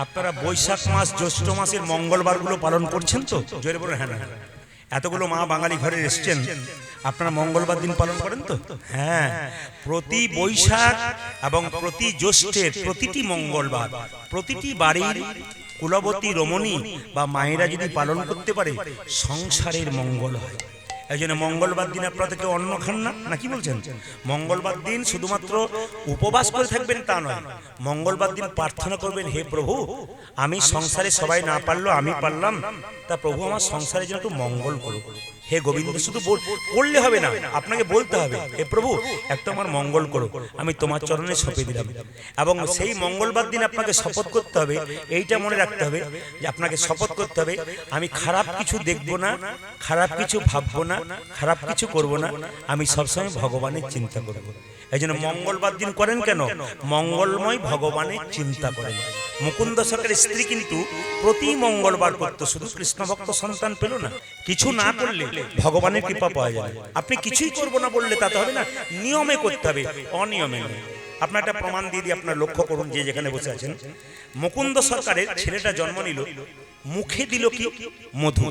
আপনারা বৈশাখ মাস জ্যৈষ্ঠ মাসের মঙ্গলবারগুলো পালন করছেন তো? জোরে বলুন হ্যাঁ না। এতগুলো মা বাঙালি ঘরে এসছেন, আপনারা মঙ্গলবার দিন পালন করেন তো? হ্যাঁ, প্রতি বৈশাখ এবং প্রতি জ্যৈষ্ঠের প্রতিটি মঙ্গলবার প্রতিটি বাড়ির কুলবতী রমণী বা মায়েরা যদি পালন করতে পারে, সংসারের মঙ্গল হয়। এই জন্য মঙ্গলবার দিন আপনারা কেউ অন্ন খান না, না কি বলছেন? মঙ্গলবার দিন শুধুমাত্র উপবাস করে থাকবেন তা নয়, মঙ্গলবার দিন প্রার্থনা করবেন, হে প্রভু, আমি সংসারে সবাই না পারলো আমি পারলাম, তা প্রভু আমার সংসারে যেন একটু মঙ্গল করো। হে গোবিন্দ, শুধু বললে হবে না, আপনাকে বলতে হবে, হে প্রভু একটু আমার মঙ্গল করো, আমি তোমার চরণে সঁপে দিলাম। এবং সেই মঙ্গলবার দিন আপনাকে শপথ করতে হবে, এইটা মনে রাখতে হবে যে আপনাকে শপথ করতে হবে, আমি খারাপ কিছু দেখবো না, খারাপ কিছু ভাববো না, খারাপ কিছু করব না, আমি সবসময় ভগবানের চিন্তা করব। এই জন্য মঙ্গলবার দিন করেন কেন? মঙ্গলময় ভগবানের চিন্তা করেন। মুকুন্দ সরকারের স্ত্রী কিন্তু প্রতি মঙ্গলবার করতো, শুধু কৃষ্ণ ভক্ত সন্তান পেল না। কিছু না করলে ভগবানের কৃপা পাওয়া যায়। আপনি কিছুই করবো না বললে তাতে হবে না, নিয়মে করতে হবে, অনিয়মে নয়। আপনার একটা প্রমাণ দিয়ে দিয়ে আপনার লক্ষ্য করুন, যে যেখানে বসে আছেন, মুকুন্দ সরকারের ছেলেটা জন্ম নিল, মুখে দিল কি? মধু,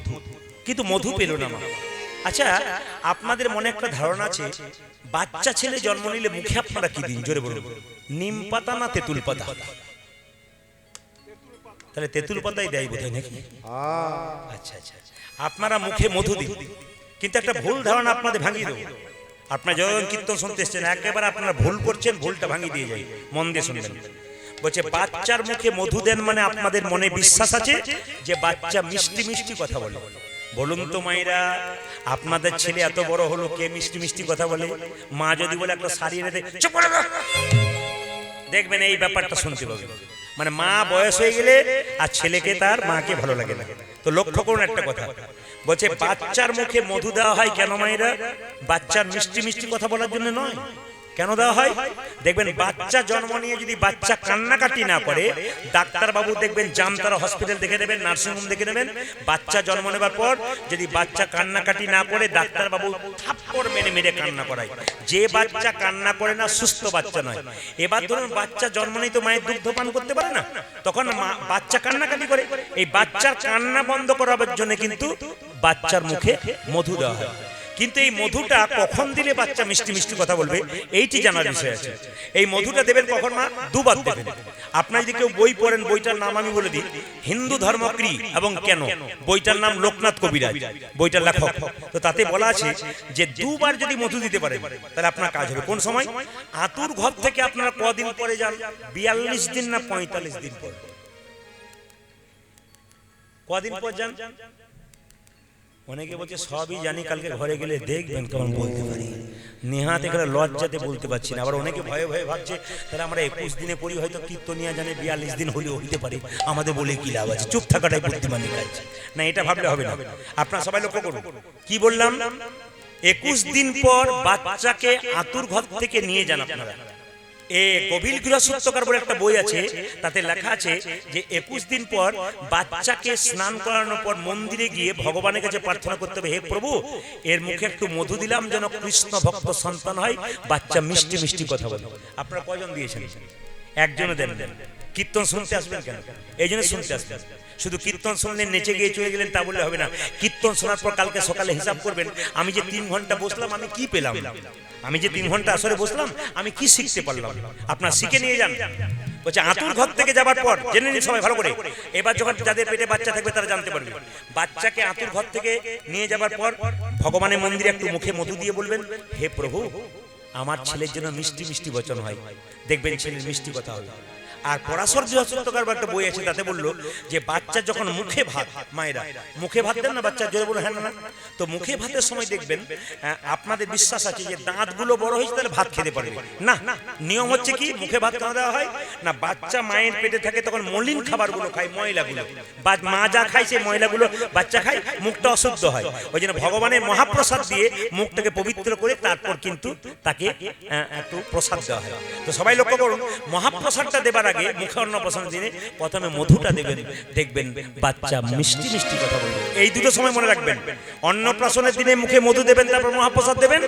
কিন্তু মধু পেল না মা। আচ্ছা, আপনাদের মনে একটা ধারণা আছে, বাচ্চা ছেলে জন্ম নিলে মুখে আপনারা কি দিন? জোরে বলুন। নিম পাতা না তেঁতুল পাতা? তাহলে তেঁতুল পাতাই দেয় বোধহয় নাকি? আচ্ছা আচ্ছা, আপনারা মুখে মধু দিন, কিন্তু একটা ভুল ধারণা আপনাদের ভাঙিয়ে দেবো। আপনারা যখন কীর্তন শুনতে এসছেন, একেবারে আপনারা ভুল করছেন, ভুলটা ভাঙিয়ে দিয়ে যাই, মন দিয়ে শুনবেন। বলছে বাচ্চার মুখে মধু দেন মানে আপনাদের মনে বিশ্বাস আছে যে বাচ্চা মিষ্টি মিষ্টি কথা বলে। বলুন তো মায়েরা, আপনাদের ছেলে এত বড় হলো, কে মিষ্টি মিষ্টি কথা বলে? মা যদি বলে একটা শাড়ি এনে দে, চুপ করে দাও, দেখবেন এই ব্যাপারটা শুনতে পাবেন। মানে মা বয়স হয়ে গেলে আর ছেলেকে তার মাকে ভালো লাগে না। তো লক্ষ্য করুন একটা কথা, বলছে বাচ্চার মুখে মধু দেওয়া হয় কেন মায়েরা? বাচ্চার মিষ্টি মিষ্টি কথা বলার জন্য নয়। কেন দেওয়া হয়? দেখবেন বাচ্চা জন্ম নিয়ে যদি বাচ্চা কান্নাকাটি না করে, ডাক্তার বাবু দেখবেন জামতারা হসপিটাল দেখে নেবেন, নার্সিংহোম দেখে নেবেন, বাচ্চা জন্ম নেবার পর যদি বাচ্চা কান্নাকাটি না করে, ডাক্তার বাবু থাপ্পড় মেরে মেরে কান্না করায়। যে বাচ্চা কান্না করে না সুস্থ বাচ্চা নয়। এবার ধরুন বাচ্চা জন্ম নেই তো মায়ের দুগ্ধ পান করতে পারে না, তখন বাচ্চা কান্নাকাটি করে, এই বাচ্চার কান্না বন্ধ করার জন্য কিন্তু বাচ্চার মুখে মধু দেওয়া হয়। কিন্তু এই মধুটা কখন দিলে বাচ্চা মিষ্টি মিষ্টি কথা বলবে, এইটি জানার বিষয় আছে। এই মধুটা দেবেন কখন মা? দুবার দেবেন। আপনার যদি কেউ বই পড়েন, বইটার নাম আমি বলে দিই, হিন্দু ধর্ম কি এবং কেন। বইটার নাম লোকনাথ কবিরাজ, বইটার লেখক। তো তাতে বলা আছে যে দুবার যদি মধু দিতে পারেন তাহলে আপনার কাজ হবে। কোন সময়? আতুর ঘর থেকে আপনারা কদিন পরে যান? 42 দিন না 45 দিন পর? কদিন পর যান? অনেকে বলছে সবই জানি, কালকে ঘরে গেলে দেখবেন কেমন বলতে পারি। নেহাত এখানে লজ্জাতে বলতে পারছি না। আবার অনেকে ভয়ে ভয়ে ভাবছে তাহলে আমরা 21 দিনে পড়ি, হয়তো কীর্তনিয়া জানে 42 দিন হলেও হইতে পারে, আমাদের বলে কি লাভ আছে? চুপ থাকাটাই বুদ্ধিমানের কাজ না, এটা ভাবলে হবে না। আপনারা সবাই লক্ষ্য করুন কি বললাম, 21 দিন পর বাচ্চাকে আতুর ঘর থেকে নিয়ে যান আপনারা। গভীর গৃহসূত্রকার বলে একটা বই আছে, তাতে লেখা আছে যে 21 দিন পর বাচ্চাকে স্নান করানোর পর মন্দিরে গিয়ে ভগবানের কাছে প্রার্থনা করতে হবে, হে প্রভু এর মুখে একটু মধু দিলাম যেন কৃষ্ণ ভক্ত সন্তান হয়, বাচ্চা মিষ্টি মিষ্টি কথা বলে। আপনারা কয়জন দিয়েছেন? একজনও দেন। কীর্তন শুনতে আসবেন কেন? এই জন্য শুনতে আসবেন। শুধু কীর্তন শুনলেন, নেচে গিয়ে চলে গেলেন তা বললে হবে না। কীর্তন শোনার পর কালকে সকালে হিসাব করবেন, আমি যে 3 ঘন্টা বসলাম আমি কি পেলাম, আমি যে 3 ঘন্টা আসরে বসলাম আমি কি শিখতে পারলাম। আপনার শিখে নিয়ে যান। বলছে আতুর ঘর থেকে যাবার পর জেনে নিন সবাই ভালো করে, এবার যখন যাদের পেটে বাচ্চা থাকবে তারা জানতে পারবে, বাচ্চাকে আতুর ঘর থেকে নিয়ে যাবার পর ভগবানের মন্দিরে একটু মুখে মধু দিয়ে বলবেন, হে প্রভু আমার ছেলের জন্য মিষ্টি মিষ্টি বচন হয়, দেখবেন ছেলের মিষ্টি কথা হবে। আর পরাশর গৃহসূত্রকার একটা বই আছে, তাতে বললো যে বাচ্চা যখন মুখে ভাত, মায়েরা মুখে ভাত দেন না বাচ্চা, জোরে বলে হ্যাঁ না, তো মুখে ভাতের সময় দেখবেন আপনাদের বিশ্বাস আছে যে দাঁতগুলো বড় হয়েছে তাহলে ভাত খেতে পারবে না। নিয়ম হচ্ছে কি, মুখে ভাত কেন দেওয়া হয় না, বাচ্চা মায়ের পেটে থাকে তখন মলিন খাবারগুলো খায়, ময়লাগুলো, বা মা যা খায় সেই ময়লাগুলো বাচ্চা খায়, মুখটা অশুদ্ধ হয়। ওই জন্য ভগবানের মহাপ্রসাদ দিয়ে মুখটাকে পবিত্র করে তারপর কিন্তু তাকে একটু প্রসাদ দেওয়া হয়। তো সবাই লক্ষ্য করুন, মহাপ্রসাদটা দেবার আগে আগে মুখে অন্নপ্রাশনের দিনে প্রথমে মধুটা দেবেন, দেখবেন বাচ্চা মিষ্টি মিষ্টি কথা বলবে। এই দুটো সময় মনে রাখবেন, অন্নপ্রাশনের দিনে মুখে মধু দেবেন, তারপর মহাপ্রসাদ দেবেন,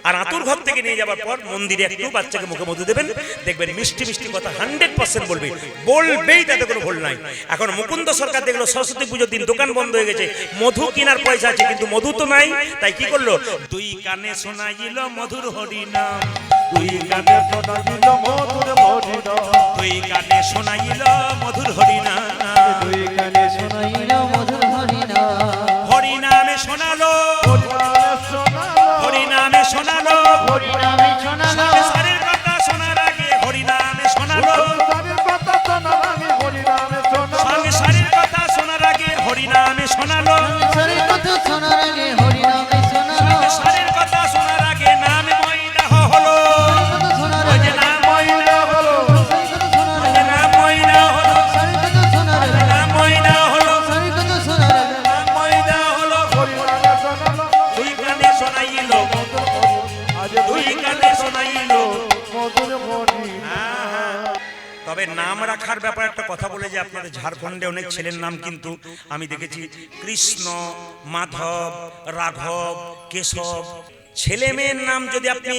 আর আতুর ঘর থেকে নিয়ে যাওয়ার পর মন্দিরে একটু বাচ্চাকে মুখে মধু দেবেন, দেখবেন মিষ্টি মিষ্টি কথা 100% বলবে, বলবেই, তাতে কোনো ভুল নাই। এখন মুকুন্দ সরকার দেখলো সরস্বতী পুজোর দিন দোকান বন্ধ হয়ে গেছে, মধু কেনার পয়সা আছে কিন্তু মধু তো নাই, তাই কি করলো, দুই কানে শোনাইল মধুর হরিনাম, দুই কানে শোনাইল মধুর হরিনাম, দুই কানে শোনাইল মধুর হরিনাম, দুই কানে শোনাইল মধুর হরিনাম, হরিনামে শোনালো, হরিনামে শোনালো, হরিনামে শোনালো, সংসারের কথা শোনার আগে হরিনামে শোনালো, সংসারের কথা শোনার আগে হরিনামে শোনালো, সংসারের কথা শোনার আগে হরিনামে শোনালো, সংসারের কথা শোনার আগে হরিনামে শোনালো, সংসারের কথা শোনার আগে নাম ময়দাহ হলো, ওই যে নাম ময়দাহ হলো, ওই যে নাম ময়দাহ হলো, নাম ময়দাহ হলো, নাম ময়দাহ হলো, হরিনামে শোনালো, দুই কানে শোনাইল, দুই কানে শোনাইল। মধুর হরিনাম। তবে নাম রাখার ব্যাপারে একটা কথা বলে যে আপনাদের ঝাড়খণ্ডে অনেক ছেলের নাম কিন্তু আমি দেখেছি কৃষ্ণ, মাধব, রাঘব, কেশব। ছেলে মেয়ের নাম যদি আপনি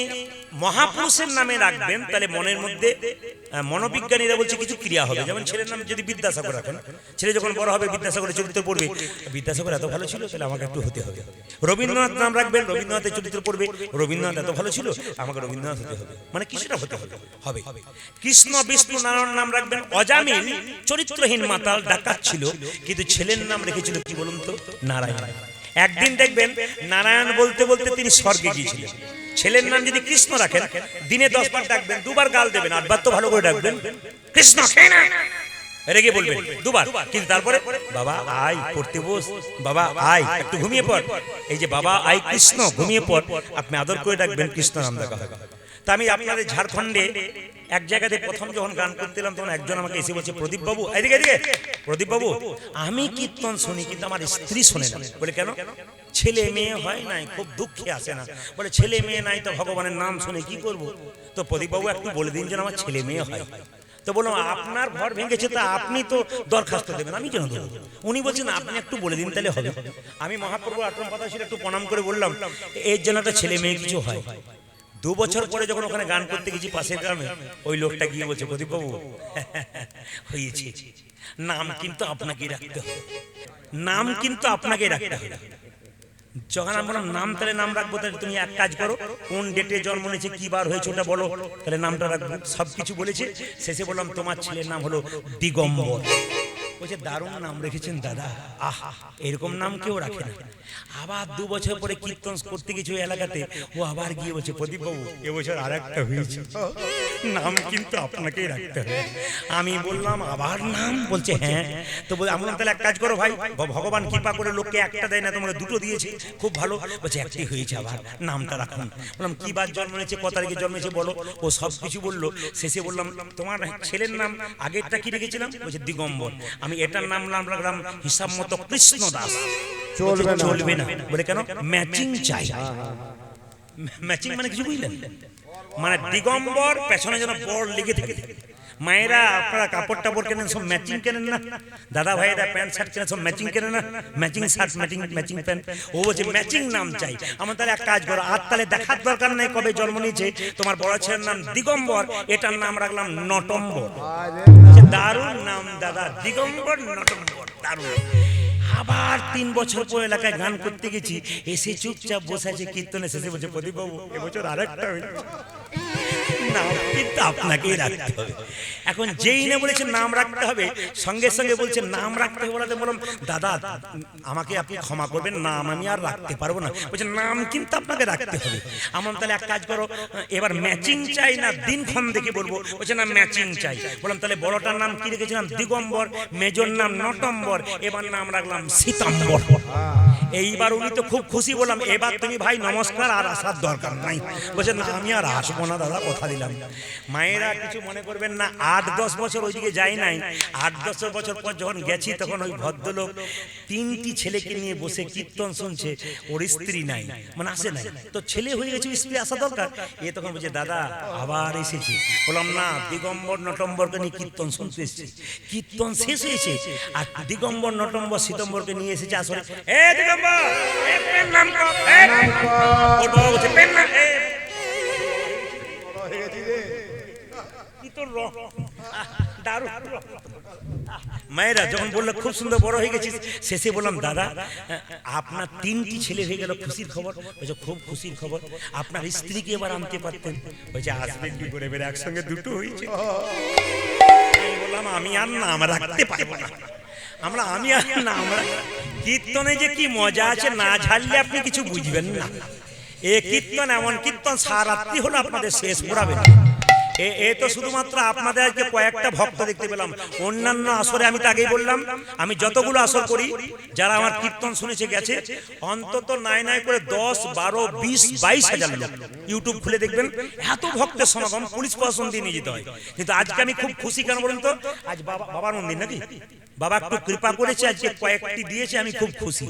মহাপুরুষের নামে রাখবেন তাহলে মনের মধ্যে মনোবিজ্ঞানীরা বলছে কিছু ক্রিয়া হবে। যেমন ছেলের নাম যদি বিদ্যাসাগর রাখেন, ছেলে যখন বড় হবে বিদ্যাসাগরের চরিত্র পড়বে, বিদ্যাসাগর এত ভালো ছিল তাহলে আমাকে একটু হতে হবে। রবীন্দ্রনাথ নাম রাখবেন, রবীন্দ্রনাথের চরিত্র পড়বে, রবীন্দ্রনাথ এত ভালো ছিল আমাকে রবীন্দ্রনাথ হতে হবে, মানে কিছুটা হতে হবে হবে। কৃষ্ণ, বিষ্ণু, নারায়ণ নাম রাখবেন। অজামিল চরিত্রহীন মাতাল ডাকাত ছিল, কিন্তু ছেলের নাম রেখেছিল কি বলুন তো, নারায়ণ। একদিন দেখবেন নারায়ণ বলতে বলতে তিনি স্বর্গে গিয়েছিলেন। ছেলের নাম যদি কৃষ্ণ রাখেন, দিনে 10 বার ডাকবেন, 2 বার গাল দেবেন, 8 বার তো ভালো করে ডাকবেন, কৃষ্ণ খেয়ে না রেগে বলবেন 2 বার, কিন্তু তারপরে বাবা আয় পড়তে বস, বাবা আয় একটু ঘুমিয়ে পড়, এই যে বাবা আয় কৃষ্ণ ঘুমিয়ে পড়, আপনি আদর করে ডাকবেন, কৃষ্ণ নাম ডাকা হবে। তা আমি আপনাদের ঝাড়খণ্ডে এক জায়গাতে প্রথম যখন গান করতেলাম তখন একজন আমাকে এসে বলছে, প্রদীপ বাবু, এদিকে এদিকে, প্রদীপ বাবু আমি কীর্তন শুনি কিন্তু আমার স্ত্রী শোনে না। বলে কেন? ছেলে মেয়ে হয় নাই, খুব দুঃখে আসে না। বলে ছেলে মেয়ে নাই তো ভগবানের নাম শুনে কি করব? তো প্রদীপ বাবু একটু বলে দিন যেন আমার ছেলে মেয়ে হয়। তো বললাম আপনার ঘর ভেঙেছে তা আপনি তো দরখাস্ত দেবেন, আমি কেন দেবো? উনি বলছেন আপনি একটু বলে দিন তাহলে হবে। আমি মহাপ্রভু আশ্রম পাতা ছিল একটু প্রণাম করে বললাম এর জন্য একটা ছেলে মেয়ে কিছু হয়। 2 বছর পরে যখন ওখানে গান করতে গেছি পাশের গ্রামে, ওই লোকটা গিয়ে বলছে, প্রদীপ বাবু হয়েছে, নাম কিন্তু আপনাকেই রাখতে হবে, নাম কিন্তু আপনাকেই রাখতে হবে। যখন আমি বললাম নাম, তাহলে নাম রাখবো, তাহলে তুমি এক কাজ করো, কোন ডেটে জন্ম নিয়েছে, কি বার হয়েছে ওটা বলো, তাহলে নামটা রাখবো। সবকিছু বলেছে, শেষে বললাম তোমার ছেলের নাম হলো দিগম্বর। বলছে দারুণ নাম রেখেছেন দাদা, আহা এরকম নাম কেউ রাখে না। আবার 2 বছর পরে কীর্তন করতে গেছে ওই এলাকাতে, ও আবার গিয়ে বলছে, প্রদীপ বাবু এবছর আর একটা হয়েছে, নাম কিন্তু আপনাকেই রাখতে হবে। আমি বললাম আবার নাম? বলছে হ্যাঁ। তো আমি বললাম তাহলে এক কাজ করো ভাই, ভগবান কৃপা করে লোককে একটা দেয় না, তোমাকে 2টো দিয়েছে, খুব ভালো। বলছে একটি হয়েছে, আবার নামটা রাখুন। বললাম কি বার জন্ম নিয়েছে, কত তারিখে জন্মেছে বলো। ও সব কিছু বললো। শেষে বললাম তোমার ছেলের নাম আগেরটা কি রেখেছিলাম? বলছে দিগম্বর। আমি এটার নাম রাখলাম হিসাব মতো কৃষ্ণ দাস। চলবে না। বলে কেন? ম্যাচিং চাই। ম্যাচিং মানে কিছু বুঝলেন? মানে দিগম্বর পেছনে যেন বড় লেগে থাকে। মায়েরা আপনারা কাপড় টাপড় কেনেন সব ম্যাচিং কেনেন না, দাদা ভাইরা প্যান্ট শার্ট কেনেন সব ম্যাচিং কেনেন না, ম্যাচিং শার্ট ম্যাচিং প্যান্ট। ও বলছে ম্যাচিং নাম চাই। আমার তাহলে এক কাজ করো, আর তাহলে দেখার দরকার নেই কবে জন্ম নিয়েছে, তোমার বড় ছেলের নাম দিগম্বর, এটার নাম রাখলাম নটম্বর। দারুণ নাম দাদা, দিগম্বর নটম্বর, দারুণ। আবার 3 বছর পর এলাকায় গান করতে গেছি, এসে চুপচাপ বসে আছে কীর্তনে, শেষে বলছে প্রদীপ বাবু এবছর আরেকটা হয়েছে, নাম কিন্তু আপনাকেই রাখতে হবে। এখন যেই না বলেছে নাম রাখতে হবে, সঙ্গে সঙ্গে বলছে নাম রাখতে হবে। বলাতে বললাম দাদা আমাকে আপনি ক্ষমা করবেন, নাম আমি আর রাখতে পারবো না। বলছে নাম কিন্তু আপনাকে রাখতে হবে। আমার তাহলে এক কাজ করো, এবার ম্যাচিং চাই না দিনক্ষণ দেখে বলবো। বলছে না ম্যাচিং চাই। বললাম তাহলে বড়টার নাম কি রেখেছিলাম? দিগম্বর। মেজর নাম নটম্বর। এবার নাম রাখলাম সীতাম্বর। এইবার উনি তো খুব খুশি, বললাম এবার তুমি ভাই নমস্কার আর আসার দরকার নাই। বলছে না আমি আর আসবো না দাদা, কথা দিলাম। মায়েরা কিছু মনে করবেন না, 8-10 বছর ওইদিকে যাই নাই, 8-10 বছর পর যখন গেছি তখন ওই ভদ্রলোক 3টি ছেলেকে নিয়ে বসে কীর্তন শুনছে, ওর স্ত্রী নাই, মানে আসে নাই, তো ছেলে হয়ে গেছে স্ত্রী আসা দরকার। এ তখন বলছে দাদা আবার এসেছি। বললাম না, দিগম্বর নটম্বরকে নিয়ে কীর্তন শুনতে এসেছি, কীর্তন শেষ হয়েছে আর দিগম্বর নটম্বর সীতম্বরকে নিয়ে এসেছে আসলে। এ দিগম্বর, এ পেন নাম কর, এ ওর বাবা বলছে পেন নাম, এ কি তোর রং দারুণ। মায়েরা যখন বললো খুব সুন্দর বড় হয়ে গেছিস, শেষে বললাম দাদা আপনার 3টি ছেলে হয়ে গেল, খুশির খবর। বলছে খুব খুশির খবর, আপনার স্ত্রীকে এবার আনতে পারতেন। বলছে আসবে কি করে, বের একসঙ্গে দুটো হয়েছে। আমি বললাম আমি আর নাম রাখতে পারবো না, আমি আর নাম কীর্তনে যে কি মজা আছে, না ঝাড়লে আপনি কিছু বুঝবেন না। এ কীর্তন এমন কীর্তন সারাত্রি হলো আপনাদের শেষ পড়াবে না। এ তো শুধুমাত্র আপনাদের আজকে কয়েকটা ভক্ত দেখতে পেলাম, অন্যান্য আসরে আমি তো আগেই বললাম, আমি যতগুলো আসর করি যারা আমার কীর্তন শুনেছে গেছে, অন্তত নাই নাই করে 10, 12, 20, 22 হাজার লোক ইউটিউব খুলে দেখবেন, এত ভক্তের সমাগম, পুলিশ প্রশাসন দিয়ে নিয়ে যেতে হয়। কিন্তু আজকে আমি খুব খুশি, কেন বলুন তো, আজ বাবার মন্দির নাকি, বাবা একটু কৃপা করেছে, আজকে কয়েকটি দিয়েছে, আমি খুব খুশি।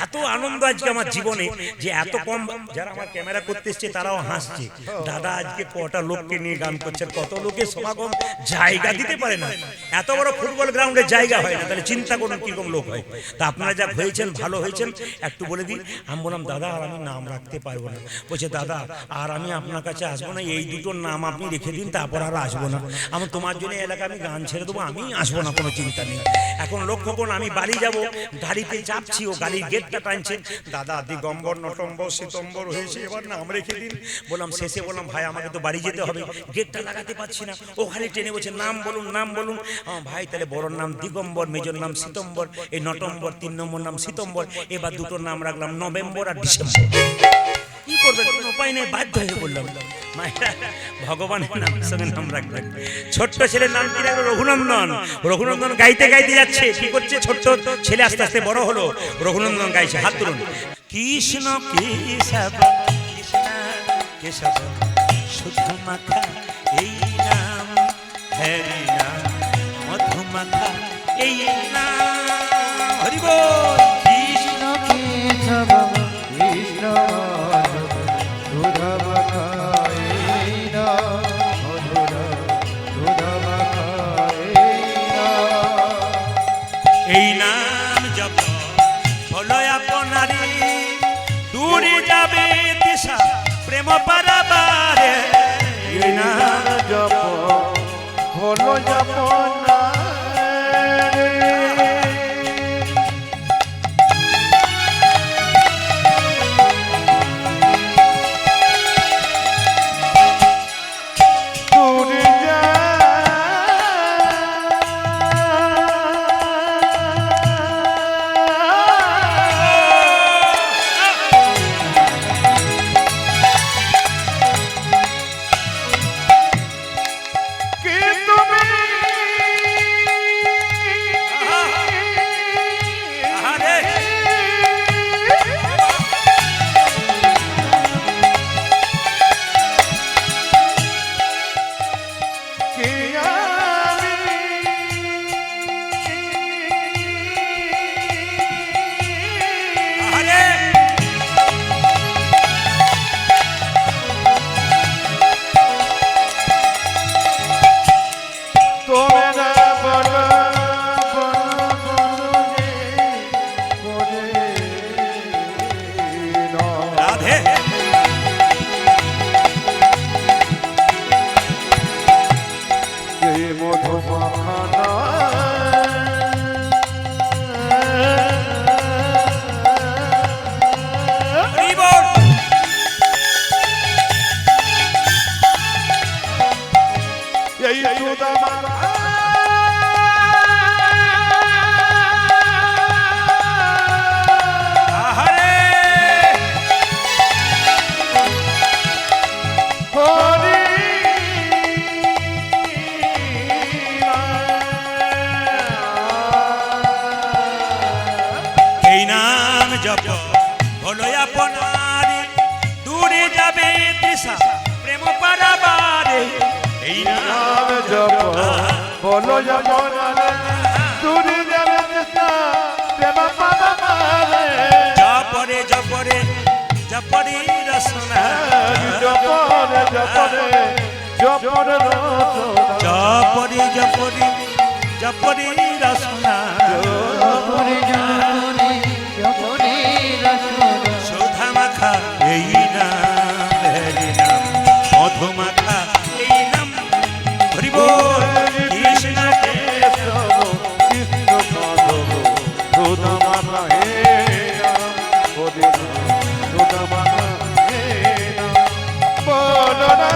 এত আনন্দ আজকে আমার জীবনে যে এত কম, যারা আমার ক্যামেরা করতে এসছে তারাও হাসছে, দাদা আজকে কটা লোককে নিয়ে গান করছেন, কত লোকের সমাগম, জায়গা দিতে পারে না, এত বড় ফুটবল গ্রাউন্ডে জায়গা হয় না, তাহলে চিন্তা করুন কিরকম লোক হয়। তা আপনারা যা হয়েছেন ভালো হয়েছেন, একটু বলে দিন। আমি বললাম দাদা আর আমি নাম রাখতে পারবো না। বলছে দাদা আর আমি আপনার কাছে আসবো না, এই দুটোর নাম আপনি রেখে দিন, তারপর আর আসবো না। আমি তোমার জন্য এলাকা আমি গান ছেড়ে দেবো, আমি আসবো না, কোনো চিন্তা নেই। এখন লক্ষ্য করুন, আমি বাড়ি যাব, গাড়িতে চাপছি, ও গাড়ির গেটটা টানছে, দাদা দিগম্বর নটম্বর সীতম্বর হয়েছে, এবার নাম রেখে দিন। বললাম শেষে বললাম ভাই আমাকে তো বাড়ি যেতে হবে, গেটটা লাগাতে পারছি না। ও খালি টেনে বলছে নাম বলুন, নাম বলুন। ভাই তাহলে বড়র নাম দিগম্বর, মেজর নাম সীতম্বর, এই নটম্বর 3 নম্বর নাম সীতম্বর, এবার দুটোর নাম রাখলাম নভেম্বর আর ডিসেম্বর। কি করবেন, কোনো উপায় নেই, বাধ্য হয়ে বললাম। মায়েরা ভগবানের নামের সঙ্গে নাম রাখবেন। ছোট্ট ছেলের নাম কি রাখলো, রঘুনন্দন। রঘুনন্দন গাইতে গাইতে যাচ্ছে, কি করছে, ছোট্ট ছেলে আস্তে আস্তে বড় হলো, রঘুনন্দন গাইছে, হাত তুলুন। কৃষ্ণ কেশব কৃষ্ণ কেশব শুধু মাখা এই নাম, হরি নাম মধুমাখা এই নাম, হরি বল। কৃষ্ণ কেশব কৃষ্ণ দুধ মাখায় নাম, মধুর দুধ মাখায় নাম। এই নাম জপ হলো আপনারি, দূরে যাবে দিশা প্রেম পারাবারে। এই নাম জপ হলো জপনা দূরে যা কি তুমি জপ হলো আপনারে, দূরে যাবে তৃষা প্রেম পারাবারে। এই নাম জপ বলো যমনারে, দূরে যাবে তৃষ্ণা প্রেম পারাবারে। জপরে জপরে জপরে রসনা, জপরে জপরে জপরে রসনা, জপরে জপরে জপরে রসনা, সুধা মাখা এই নাম, হরি নাম মধু মাখা এই নাম, হরি বল কৃষ্ণ কেশব কৃষ্ণ মাধব সুধা মাখা হে নাম, হরি নাম সুধা মাখা হে নাম। বলো না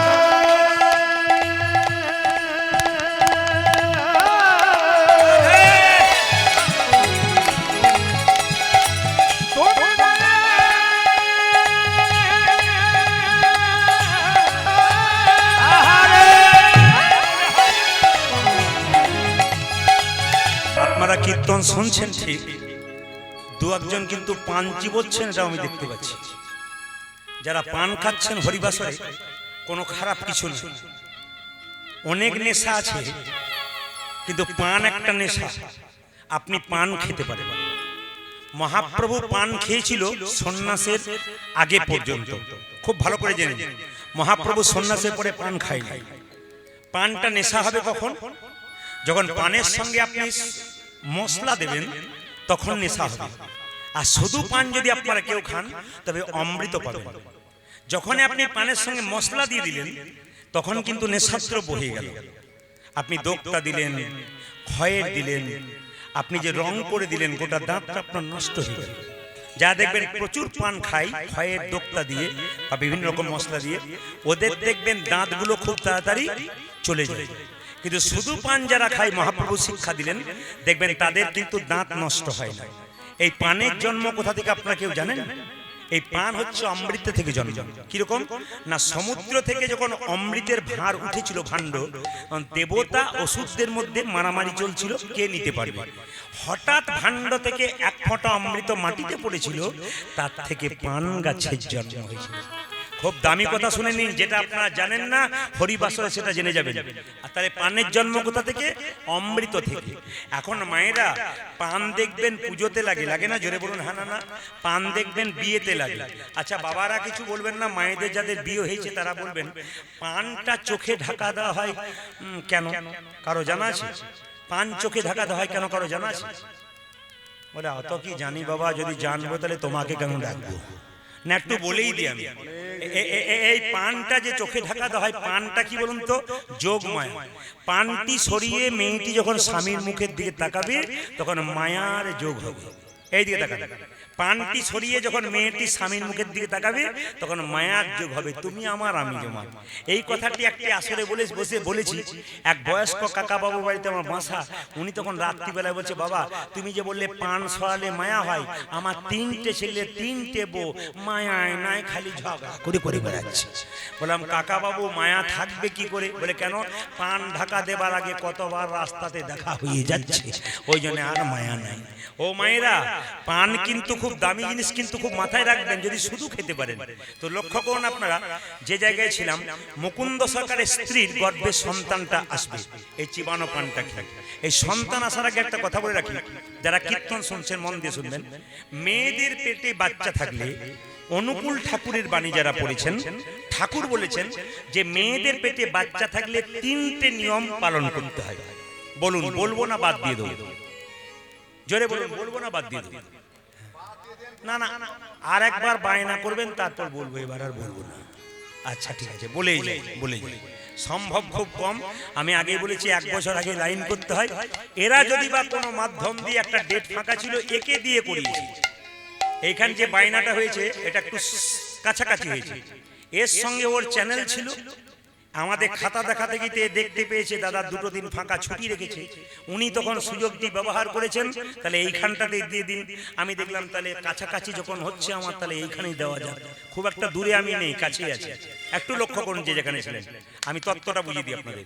আপনারা কীর্তন শুনছেন ঠিক, দু একজন কিন্তু পান চিবোচ্ছেন, এটা আমি দেখতে পাচ্ছি। যারা পান খাচ্ছেন হরিবাসরে কোনো খারাপ কিছু নেই, অনেক নেশা আছে, কিন্তু পান একটা নেশা। আপনি পান খেতে পারেন। মহাপ্রভু পান খেয়েছিল সন্ন্যাসের আগে পর্যন্ত, খুব ভালো করে জেনে নিন। মহাপ্রভু সন্ন্যাসের পরে পান খায়নি। পানটা নেশা হবে কখন? যখন পানের সঙ্গে আপনি মশলা দেবেন তখন নেশা হবে। আর শুধু পান যদি আপনারা কেউ খান তবে অমৃত পাবেন। যখন আপনি পানের সঙ্গে মশলা দিয়ে দিলেন তখন কিন্তু নেশাদ্রব্য হয়ে গেল। আপনি দোক্তা দিলেন, খয়ের দিলেন, আপনি যে রং করে দিলেন, গোটা দাঁতটা আপনার নষ্ট হয়ে গেল। যা দেখবেন প্রচুর পান খাই খয়ের দোক্তা দিয়ে বা বিভিন্ন রকম মশলা দিয়ে, ওদের দেখবেন দাঁতগুলো খুব তাড়াতাড়ি চলে যায়। কিন্তু শুধু পান যারা খায়, মহাপ্রভু শিক্ষা দিলেন, দেখবেন তাদের কিন্তু দাঁত নষ্ট হয় না। এই পানের জন্ম কোথা থেকে আপনারা কেউ জানেন? এই পান হচ্ছে অমৃত থেকে জন্ম। কিরকম না, সমুদ্র থেকে যখন অমৃতের ভার উঠেছিল ভাণ্ড, দেবতা অসুরদের মধ্যে মারামারি চলছিল কে নিতে পারবে। হঠাৎ ভাণ্ড থেকে এক ফোঁটা অমৃত মাটিতে পড়েছিল, তার থেকে পান গাছের জন্ম হয়েছিল। খুব দামি কথা শুনে নিন, যেটা আপনারা জানেন না হরিবাসরে সেটা জেনে যাবেন। আর তাহলে পানের জন্ম কোথা থেকে? অমৃত থেকে। এখন মায়েরা পান দেখবেন পুজোতে লাগে, লাগে না? জোরে বলুন হ্যাঁ না না। পান দেখবেন বিয়েতে লাগে। আচ্ছা বাবারা কিছু বলবেন না? মায়েদের যাদের বিয়ে হয়েছে তারা বলবেন পানটা চোখে ঢাকা দেওয়া হয় কেন? কারো জানা আছে? পান চোখে ঢাকা দেওয়া হয় কেন, কারো জানা আছে? বলে অত কি জানি বাবা, যদি জানবো তাহলে তোমাকে কেন ডাকবো না, একটু বলেই দিই আমি। এই পানটা যে চোখে ঢাকা দেওয়া হয়, পানটা কি বলুন তো? যোগমায়া। পানটি সরিয়ে মেয়েটি যখন স্বামীর মুখের দিকে তাকাবে তখন মায়ার যোগ হবে। এই দিকে তাকাবে। পানটি সরিয়ে যখন মেয়েটি স্বামীর মুখের দিকে তাকাবে তখন মায়ার যোগ হবে, তুমি আমার আমি তোমার। এই কথাটি একটি আসরে বলেছি। এক বয়স্ক কাকা বাবু বাড়িতে আমার বাসা, উনি তখন রাত্রিবেলায় বলছে, বাবা তুমি যে বললে পান সরালে মায়া হয়, আমার 3টে ছেলে 3টে বউ মায়ায় নাই খালি ঝগড়া করে করে বেড়াচ্ছে। বললাম কাকা বাবু মায়া থাকবে কি করে? বলে কেন, পান ঢাকা দেবার আগে কতবার রাস্তাতে দেখা হয়ে যাচ্ছে, ওই জন্য আর মায়া নাই। ও মায়েরা, পান কিন্তু খুব দামি জিনিস, কিন্তু খুব মাথায় রাখবেন যদি শুধু খেতে পারেন। তো লক্ষ্য করুন আপনারা, যে জায়গায় ছিলাম, মুকুন্দ সরকারের স্ত্রীর গর্ভে সন্তানটা আসবে এই চিবানো পানটা খেয়ে। এই সন্তান আসার আগে একটা কথা বলে রাখি, যারা কীর্তন শুনছেন মন দিয়ে শুনবেন। মেয়েদের পেটে বাচ্চা থাকলে, অনুকূল ঠাকুরের বাণী যারা পড়েছেন, ঠাকুর বলেছেন যে মেয়েদের পেটে বাচ্চা থাকলে 3টে নিয়ম পালন করতে হয়। বলুন, বলবো না বাদ দিয়ে দেবো? জোরে বলুন, বলবো না বাদ দিয়ে দেবো? না না, আর একবার বায়না করবেন তারপর বলবো, এবার আর বলবো না। আচ্ছা ঠিক আছে, বলেই যাই, বলেই যাই। সম্ভব খুব কম। আমি আগেই বলেছি 1 বছর আগে লাইন করতে হয়। এরা যদি বা কোনো মাধ্যম দিয়ে একটা ডেট ফাঁকা ছিল, একে দিয়ে করিয়েছি। এইখান যে বায়নাটা হয়েছে এটা একটু কাছাকাছি হয়েছে। এর সঙ্গে ওর চ্যানেল ছিল, আমাদের খাতা দেখাতে গিয়ে দেখতে পেয়েছে দাদা 2 দিন ফাঁকা ছুটি রেখেছে, উনি তখন সুযোগটি ব্যবহার করেছেন, তাহলে এইখানটাতে দিয়ে দিন। আমি দেখলাম তাহলে কাছাকাছি যখন হচ্ছে আমার, তাহলে এইখানেই দেওয়া যাবে। খুব একটা দূরে আমি নেই, কাছেই আছি। একটু লক্ষ্য করুন যে যেখানে ছিলেন, আমি তত্ত্বটা বুঝিয়ে দিই আপনাদের।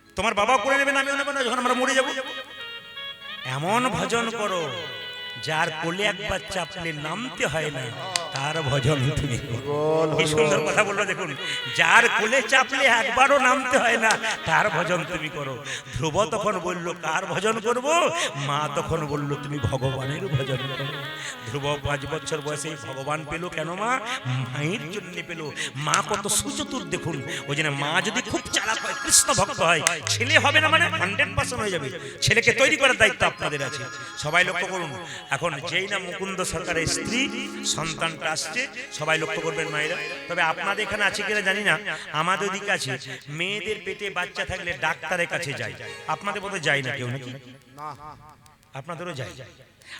তোমার বাবা করে নেবেন, আমিও নেব না যখন আমরা মরে যাব। এমন ভজন করো যার কোলে একবার চাপলে নামতে হয় না, তার ভজন তুমি করো। কি সুন্দর কথা বললো দেখুন, যার কোলে চাপলে একবারও নামতে হয় না, তার ভজন তুমি করো। ধ্রুব তখন বলল কার ভজন করব? মা তখন বলল তুমি ভগবানের ভজন করো। ধ্রুব 5 বছর বয়সে ভগবান পেল কেন? মা মায়ের জন্য পেল। মা কত সুচতুর দেখুন। ওই জন্য মা যদি খুব চালাক হয়, কৃষ্ণ ভক্ত হয়, ছেলে হবে না মানে 100% হয়ে যাবে। ছেলেকে তৈরি করার দায়িত্ব আপনাদের আছে। সবাই লক্ষ্য করুন, এখন যেই না মুকুন্দ সরকারের স্ত্রী সন্তানটা আসছে, সবাই লক্ষ্য করবেন মায়েরা। তবে আপনাদের এখানে আছে কিনা জানি না, আমাদের দিকে আছে, মেয়েদের পেটে বাচ্চা থাকলে ডাক্তারের কাছে যায়। আপনাদের বোধহয় যায় না কেউ, নাকি? আপনাদেরও যায়।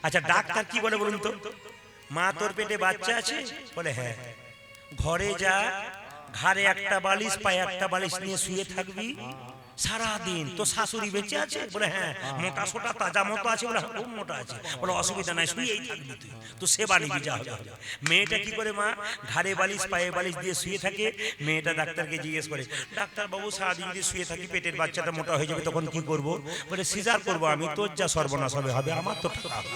আচ্ছা, ডাক্তার কি বলে বলুন তো? মা তোর পেটে বাচ্চা আছে? বলে হ্যাঁ। ঘরে যা, ঘাড়ে একটা বালিশ, পায়ে একটা বালিশ নিয়ে শুয়ে থাকবি সারাদিন। তো শাশুড়ি বেঁচে আছে? বলে হ্যাঁ। মোটা সোটা তাজা মতো আছে? বলে খুব মোটা আছে। বলে অসুবিধা নাই, শুয়েই থাকবি তুই, তো সেবা নিবি, যা হবে। মেয়েটা কি করে? মা ঘাড়ে বালিশ পায়ে বালিশ দিয়ে শুয়ে থাকে। মেয়েটা ডাক্তারকে জিজ্ঞেস করে, ডাক্তার বাবু সারাদিন যদি শুয়ে থাকি পেটের বাচ্চাটা মোটা হয়ে যাবে, তখন কি করব? বলে সিজার করবো আমি, তোর যা সর্বনাশ হবে হবে, আমার তো টাকা হবে।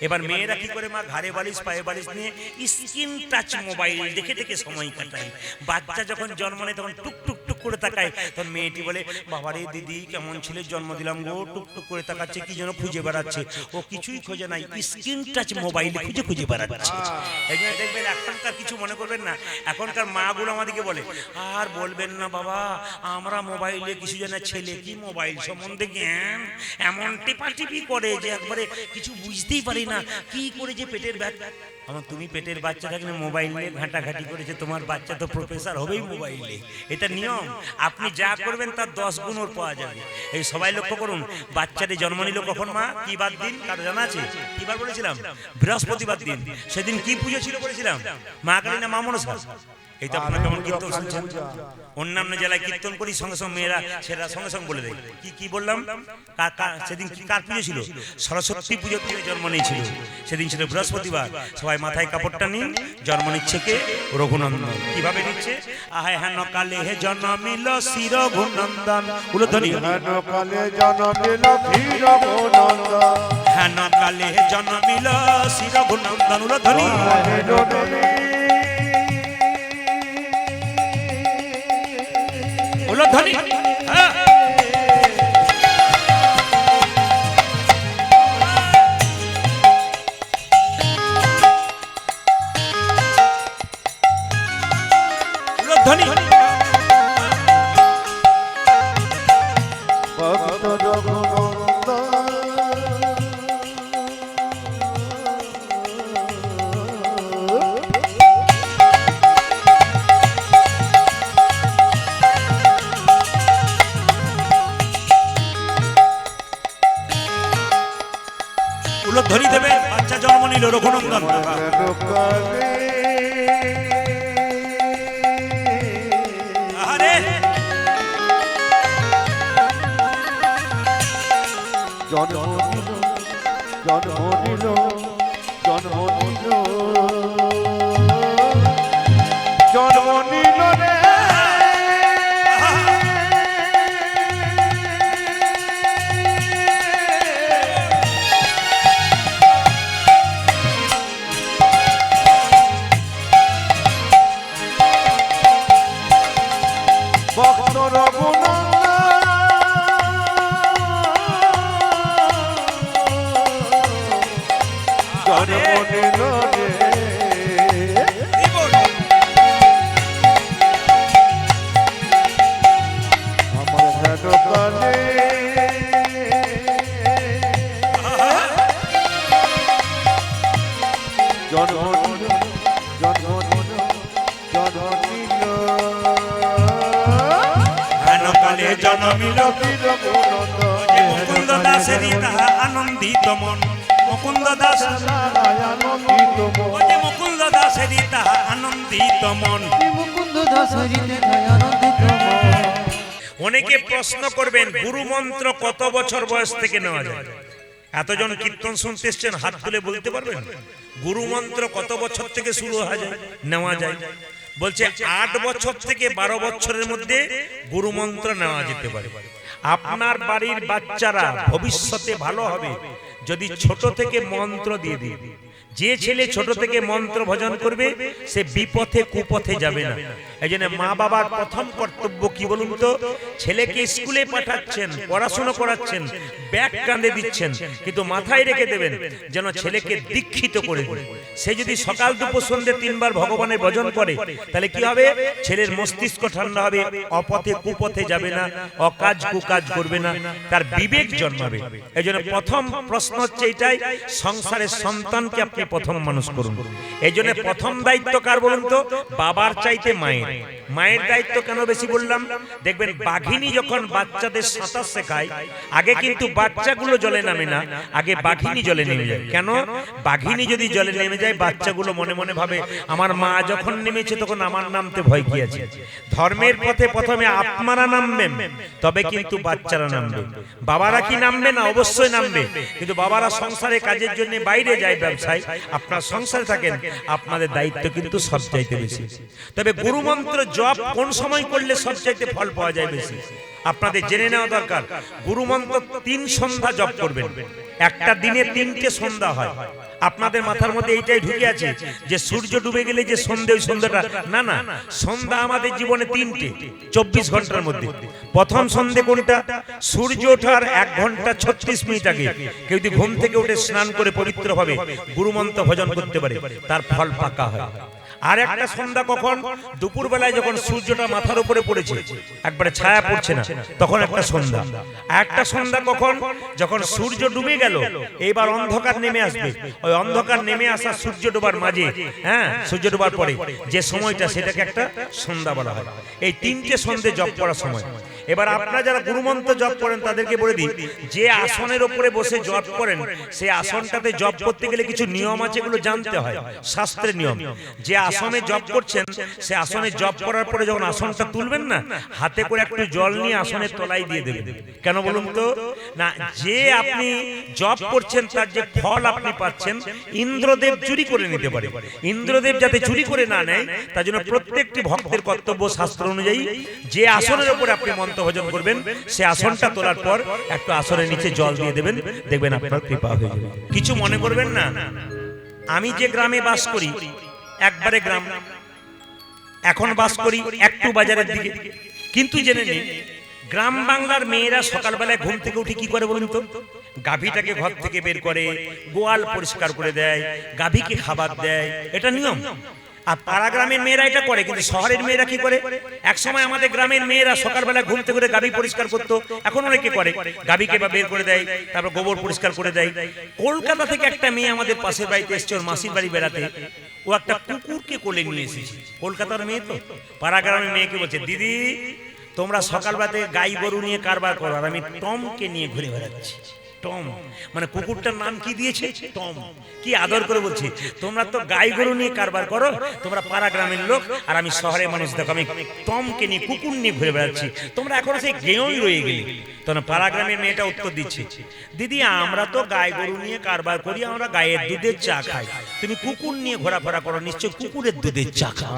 এবার মেয়েরা কি করে? মা ঘাড়ে বালিশ পায়ে বালিশ নিয়ে স্ক্রিন টাচ মোবাইল দেখে দেখে সময় কাটায়। বাচ্চা যখন জন্ম নেয় তখন টুক টুক টুক করে তাকায়। তখন মেয়েটি বলে, বাবারে দিদি কেমন ছেলে জন্ম দিলাম গো, টুক টুক করে তাকাচ্ছে, কি যেন খুঁজে বেড়াচ্ছে। ও কিছুই খোঁজে নাই, স্ক্রিন টাচ মোবাইল খুঁজে খুঁজে বেড়াচ্ছে। এই জন্য দেখবেন এখনকার কিছু মনে করবেন না, এখনকার মাগুলো আমাদেরকে বলে, আর বলবেন না বাবা, আমরা মোবাইলে কিছু জানা, ছেলে কি মোবাইল সম্বন্ধে জ্ঞান এমন টিপাটিপি করে যে একবারে কিছু বুঝতেই পারি না কি করে যে পেটের বাচ্চা। আমার তুমি পেটের বাচ্চা থাকলে মোবাইল নিয়ে ঘাঁটাঘাঁটি করেছে, তোমার বাচ্চা তো প্রফেসর হবেই মোবাইলে। এটা নিয়ম, আপনি যা করবেন তার 10 গুণ ওর পাওয়া যাবে। এই সবাই লক্ষ্য করুন, বাচ্চাটি জন্ম নিল কখন? মা কি বার দিন কার জানা আছে? কি বার বলেছিলাম? বৃহস্পতিবার দিন। সেদিন কি পুজো ছিল বলেছিলাম? মা কালী না মা মনসা? এই তো আপনার কেমন কীর্তন শুনছেন। অন্যান্য জেলায় কীর্তন করি, সঙ্গে সঙ্গে মেয়েরা সেটা সঙ্গে সঙ্গে বলে দেয়। কি বললাম? সেদিন কার পুজো ছিল? সরস্বতী পুজোর দিনে জন্ম নিয়েছিল। সেদিন ছিল বৃহস্পতিবার। সবাই মাথায় কাপড়টা নিন। জন্ম নিচ্ছে কে? রঘুনন্দন। কিভাবে নিচ্ছে? আহায় হেন কালে হে জন্মিল শ্রী রঘুনন্দন। উলধ্বনি। হেন কালে জন্মিল শ্রী রঘুনন্দন। হেন কালে হে জন্মিল শ্রী রঘুনন্দন। উলধ্বনি। উলধ্বনি। হ্যাঁ। উলধ্বনি। ভক্ত রঘুনন্দন উলধ্বনি দেবে। বাচ্চা জন্ম নিল রঘুনন্দন। আরে জন্ম নিল জন্ম নিল জন্ম নিল জন্ম নিল রে ভক্ত রঘুনন্দন জন্ম নিল রে আমার হেন কালে জন্ম নিল জন্ম নিল জন্ম নিল হেন কালে জন্মিল মুকুন্দ দাসের তাহা আনন্দিত মন। মুকুন্দ দাস, ওই যে মুকুন্দ দাসের তাহা আনন্দিত মন। অনেকে প্রশ্ন করবেন, গুরু মন্ত্র কত বছর বয়স থেকে নেওয়া যায়? এতজন কীর্তন শুনতে এসছেন, হাত তুলে বলতে পারবেন গুরু মন্ত্র কত বছর থেকে শুরু নেওয়া যায়? বলছে 8 বছর থেকে 12 বছরের মধ্যে গুরু মন্ত্র নেওয়া যেতে পারে। আপনার বাড়ির বাচ্চারা ভবিষ্যতে ভালো হবে যদি ছোট থেকে মন্ত্র দিয়ে দিই। যে ছেলে ছোট থেকে মন্ত্র ভজন করবে সে বিপথে কুপথে যাবে না। এই জন্য মা বাবার প্রথম কর্তব্য কি বলুন তো, ছেলেকে স্কুলে পাঠাচ্ছেন, পড়াশোনা করাচ্ছেন, ব্যাগ কাঁধে দিচ্ছেন, কিন্তু মাথায় রেখে দেবেন যেন ছেলেকে দীক্ষিত করে দেন। সে যদি সকাল দুপুর সন্ধ্যে 3 বার ভগবানের ভজন করে তাহলে কি হবে, ছেলের মস্তিষ্ক ঠান্ডা হবে, অপথে কুপথে যাবে না, অকাজ কুকাজ করবে না, তার বিবেক জন্মাবে। এই জন্য প্রথম প্রশ্ন হচ্ছে এটাই, সংসারের সন্তানকে আপনি প্রথম মানুষ করুন। এই জন্য প্রথম দায়িত্ব কার বলুন তো, বাবার চাইতে মায়ের। মায়ের দায়িত্ব কেন বেশি বললাম, দেখবেন বাঘিনী যখন বাচ্চাদের সাঁতার শেখায়, আগে কিন্তু বাচ্চাগুলো জলে নামে না, আগে বাঘিনী জলে নেমে যায়। কেন, বাঘিনী যদি জলে নেমে যায় বাচ্চাগুলো মনে মনে ভাবে আমার মা যখন নেমেছে তখন আমার নামতে ভয় কি আছে। ধর্মের পথে প্রথমে আপনারা নামবেন, তবে কিন্তু বাচ্চারা নামবে। বাবারা কি নামবে না? অবশ্যই নামবে, কিন্তু বাবারা সংসারে কাজের জন্য বাইরে যায়, ব্যবসায়, আপনার সংসারে থাকেন, আপনাদের দায়িত্ব কিন্তু সবচাইতে বেশি। তবে গুরুমন্ত্র জপ কোন সময় করলে সবচাইতে ফল পাওয়া যায় বেশি, আপনাদের জেনে নেওয়া দরকার। গুরুমন্ত্র 3 সন্ধ্যা জপ করবেন। একটা দিনে 3টে সন্ধ্যা হয়। আপনাদের মাথার মধ্যে এইটাই ঢুকে আছে যে সূর্য ডুবে গেলে যে সন্ধ্যা, ওই সন্ধ্যাটা না, না, সন্ধ্যা আমাদের জীবনে 3টে 24 ঘন্টার মধ্যে। প্রথম সন্ধ্যে কোনটা, সূর্য ওঠার 1 ঘন্টা 36 মিনিট আগে কেউ যদি ঘুম থেকে উঠে স্নান করে পবিত্রভাবে গুরুমন্ত্র ভজন করতে পারে তার ফল পাকা হয়। আর একটা সন্ধ্যা কখন, দুপুর বেলায় যখন সূর্যটা মাথার উপরে পড়েছে, একবারে ছায়া পড়ছে না, তখন একটা সন্ধ্যা। একটা সন্ধ্যা কখন, যখন সূর্য ডুবে গেল, এবার অন্ধকার নেমে আসবে, ওই অন্ধকার নেমে আসা সূর্য ডোবার মাঝে, হ্যাঁ, সূর্য ডোবার পরে যে সময়টা, সেটাকে একটা সন্ধ্যা বলা হয়। এই 3টে সন্ধ্যে জপ করার সময়। এবার আপনারা যারা গুরুমন্ত্র জপ করেন তাদেরকে বলে দিই, যে আসনের উপরে বসে জপ করেন সেই আসনটাতে জপ করতে গেলে কিছু নিয়ম আছে, এগুলো জানতে হয়, শাস্ত্রের নিয়ম। যে আসনে জপ করছেন সে আসনে জপ করার পরে যখন আসনটা তুলবেন না, হাতে করে একটু জল নিয়ে আসনের তলায় দিয়ে দেবেন। কেন বলুন তো, না, যে আপনি জপ করছেন তার যে ফল আপনি পাচ্ছেন ইন্দ্রদেব চুরি করে নিতে পারে। ইন্দ্রদেব যাতে চুরি করে না নেয় তার জন্য প্রত্যেকটি ভক্তের কর্তব্য শাস্ত্র অনুযায়ী যে আসনের উপরে আপনি মন্ত্র ভজন করবেন সে আসনটা তোলার পর একটু আসনের নিচে জল দিয়ে দেবেন, দেখবেন আপনার কৃপা হয়ে যাবে। কিছু মনে করবেন না। আমি যে গ্রামে বাস করি, একবারে গ্রাম, এখন বাস করি একটু বাজারের দিকে, কিন্তু জেনে নিন গ্রাম বাংলার মেয়েরা সকালবেলায় ঘুম থেকে উঠে কি করে বলুন তো, গাভীটাকে ঘর থেকে বের করে গোয়াল পরিষ্কার করে দেয়, গাভীকে খাবার দেয়, এটা নিয়ম। আর পাড়া গ্রামের মেয়েরা এটা করে, কিন্তু শহরের মেয়েরা কি করে, এক সময় আমাদের গ্রামের মেয়েরা সকালবেলা ঘুম থেকে উঠে গাভী পরিষ্কার করতো, এখন অনেকে করে, গাভীকে বা বের করে দেয়, তারপর গোবর পরিষ্কার করে দেয়। কলকাতা থেকে একটা মেয়ে আমাদের পাশের বাড়িতে এসছে, ওর মাসির বাড়ি বেড়াতে, ও একটা কুকুরকে কোলে নিয়ে এসেছে। কলকাতার মেয়ে তো, পাড়া গ্রামের মেয়েকে বলছে, দিদি তোমরা সকালবেলাতে গাই গরু নিয়ে কারবার করো, আর আমি টমকে নিয়ে ঘুরে বেড়াচ্ছি। টম মানে কুকুরটার নাম কি দিয়েছে, টম। কি আদর করে বলছি, তোমরা তো গাই গরু নিয়ে কারবার করো, তোমরা পাড়া গ্রামের লোক, আর আমি শহরের মানুষ, দেখো আমি টমকে নিয়ে কুকুর নিয়ে ঘুরে বেড়াচ্ছি, তোমরা এখনো সেই গেঁয়ই রয়ে গেলে। তখন পাড়া গ্রামের মেয়েটা উত্তর দিচ্ছে, দিদি আমরা তো গাই গরু নিয়ে কারবার করি, আমরা গায়ের দুধের চা খাই, তুমি কুকুর নিয়ে ঘোরাফেরা করো, নিশ্চয় কুকুরের দুধের চা খাও।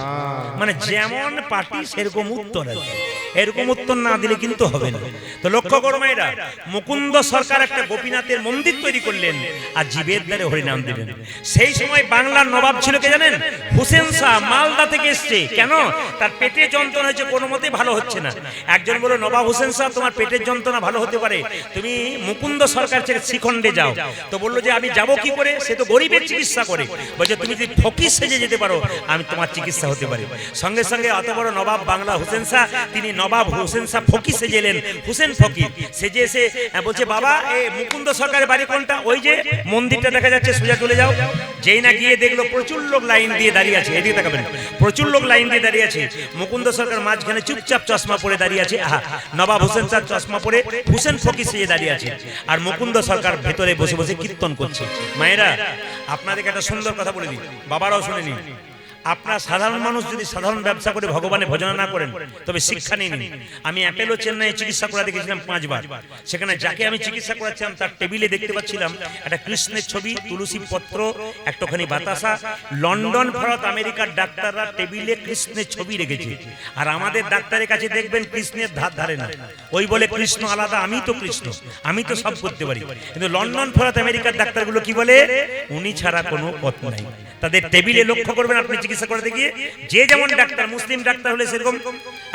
মানে যেমন পার্টি সেরকম উত্তর আছে, এরকম উত্তর না দিলে কিন্তু হবে না। তো লক্ষ্য করো মায়েরা, মুকুন্দ সরকার একটা গোপীনাথের মন্দির তৈরি করলেন আর জীবের দ্বারে হরিনাম দিলেন। সেই সময় বাংলার নবাব ছিল কে জানেন, হুসেন শাহ, মালদা থেকে এসছে। কেন, তার পেটে যন্ত্রণা হয়েছে, কোনো মতেই ভালো হচ্ছে না। একজন বলল, নবাব হুসেন শাহ তোমার পেটের যন্ত্রণা ভালো হতে পারে, তুমি মুকুন্দ সরকার থেকে শ্রীখণ্ডে যাও। তো বললো যে আমি যাব কি করে, সে তো গরিবের চিকিৎসা করে। বলছে তুমি যদি ফকির সেজে যেতে পারো আমি তোমার চিকিৎসা হতে পারে। সঙ্গে সঙ্গে অত বড় নবাব বাংলা হুসেন শাহ, তিনি নবাব হুসেন শাহ ফকির সেজে এলেন, হুসেন ফকির সেজে এসে বলছে, বাবা এই মুকুন্দ সরকারের বাড়ি কোনটা, ওই যে মন্দিরটা দেখা যাচ্ছে, সোজা চলে যাও। যেই না গিয়ে দেখলো প্রচুর লোক লাইন দিয়ে দাঁড়িয়ে আছে, এদিকে তাকাবেন, প্রচুর লোক লাইন দিয়ে দাঁড়িয়ে আছে। মুকুন্দ সরকার মাঝখানে চুপচাপ চশমা পরে দাঁড়িয়ে আছে। নবাব হোসেন শাহ চশমা পরে হুসেন ফকির সেজে দাঁড়িয়ে আছে, আর মুকুন্দ সরকার ভেতরে বসে বসে কীর্তন করছে। মায়েরা আপনাদেরকে একটা সুন্দর কথা বলে দিই, বাবারাও শুনে নিন। আপনার সাধারণ মানুষ যদি সাধারণ ব্যবসা করে ভগবানের ভজন না করেন তবে শিক্ষা নিন। আমি অ্যাপেলো চেন্নাই চিকিৎসা করাতে গেছিলাম 5 বার। সেখানে যাকে আমি চিকিৎসা করাচ্ছিলাম তার টেবিলে দেখতে পাচ্ছিলাম একটা কৃষ্ণের ছবি, তুলসী পত্র, একটুখানি বাতাসা। লন্ডন, ভারত, আমেরিকার ডাক্তাররা টেবিলে কৃষ্ণের ছবি রেখেছে, আর আমাদের ডাক্তারের কাছে দেখবেন কৃষ্ণের ধার ধারে না। ওই বলে কৃষ্ণ আলাদা, আমি তো কৃষ্ণ, আমি তো সব করতে পারি। কিন্তু লন্ডন, ভারত, আমেরিকার ডাক্তারগুলো কি বলে? উনি ছাড়া কোনো পথ নাই। তাদের টেবিলে লক্ষ্য করবেন আপনি চিকিৎসা করতে গিয়ে, যে যেমন ডাক্তার, মুসলিম ডাক্তার হলে সেরকম,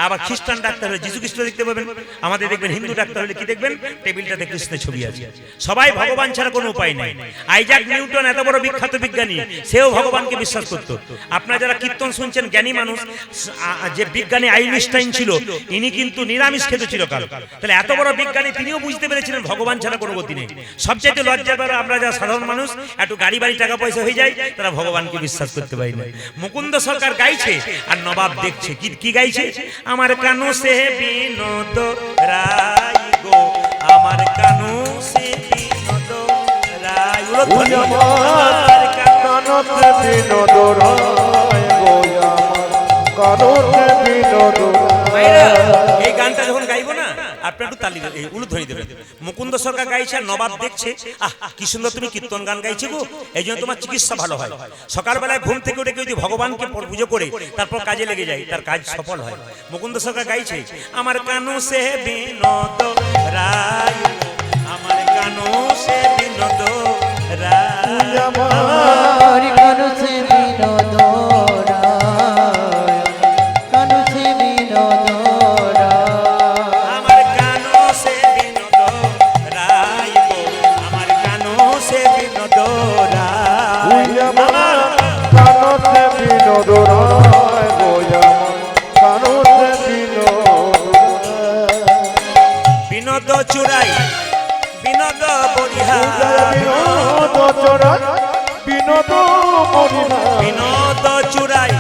আবার খ্রিস্টান ডাক্তার হলে যিশু খ্রিস্ট দেখতে পাবেন। আমাদের দেখবেন হিন্দু ডাক্তার হলে কি দেখবেন? টেবিলটাতে কৃষ্ণের ছবি আছে। সবাই ভগবান ছাড়া কোনো উপায় নাই। আইজাক নিউটন এত বড় বিখ্যাত বিজ্ঞানী, সেও ভগবানকে বিশ্বাস করত। আপনারা যারা কীর্তন শুনছেন জ্ঞানী মানুষ, যে বিজ্ঞানী আইনস্টাইন ছিল, ইনি কিন্তু নিরামিষ খেতে ছিল কাল। তাহলে এত বড় বিজ্ঞানী, তিনিও বুঝতে পেরেছিলেন ভগবান ছাড়া কোনো গতি নেই। সবচেয়ে লজ্জার ব্যাপার, আমরা যারা সাধারণ মানুষ, একটু গাড়ি বাড়ি টাকা পয়সা হয়ে যায়, তারা ভগবানকে বিশ্বাস করতে পারি না। মুকুন্দ সরকার গাইছে আর নবাব দেখছে। কি গাইছে? আমার কানু সে বিনোদ রাই গো, আমার কানু সে বিনোদ রাই। আমার কানতে বিনোদ রায় গো, আমার কানতে বিনোদ ভাইরা, রায়। এই গানটা যখন গাইবো না, আপনি একটু তালি উলুধ্বনি দেবেন। মুকুন্দ সরকার গাইছে আর নবাব দেখছে, আহ কি সুন্দর তুমি কীর্তন গান গাইছে গো, এই জন্য তোমার চিকিৎসা ভালো হয়। সকালবেলায় ঘুম থেকে উঠে কেউ যদি ভগবানকে পুজো করে তারপর কাজে লেগে যায়, তার কাজ সফল হয়। মুকুন্দ সরকার গাইছে, আমার কানু সে বিনোদ রায়, আমার কানু সে বিনোদ রায়, আমার কানু সে বিনোদ রায়, কানু সে বিনোদ রায়, আমার কানু সে বিনোদ রায় গো, আমার কানু সে বিনোদ রায়, আমার কানতে বিনোদ রায় গো, আমার কানতে বিনোদ রায়। বিনোদ চুরাই, বিনোদ বরিহা, বিনোদ চোরা বিনোদ মরিহা, বিনোদ চুরাই,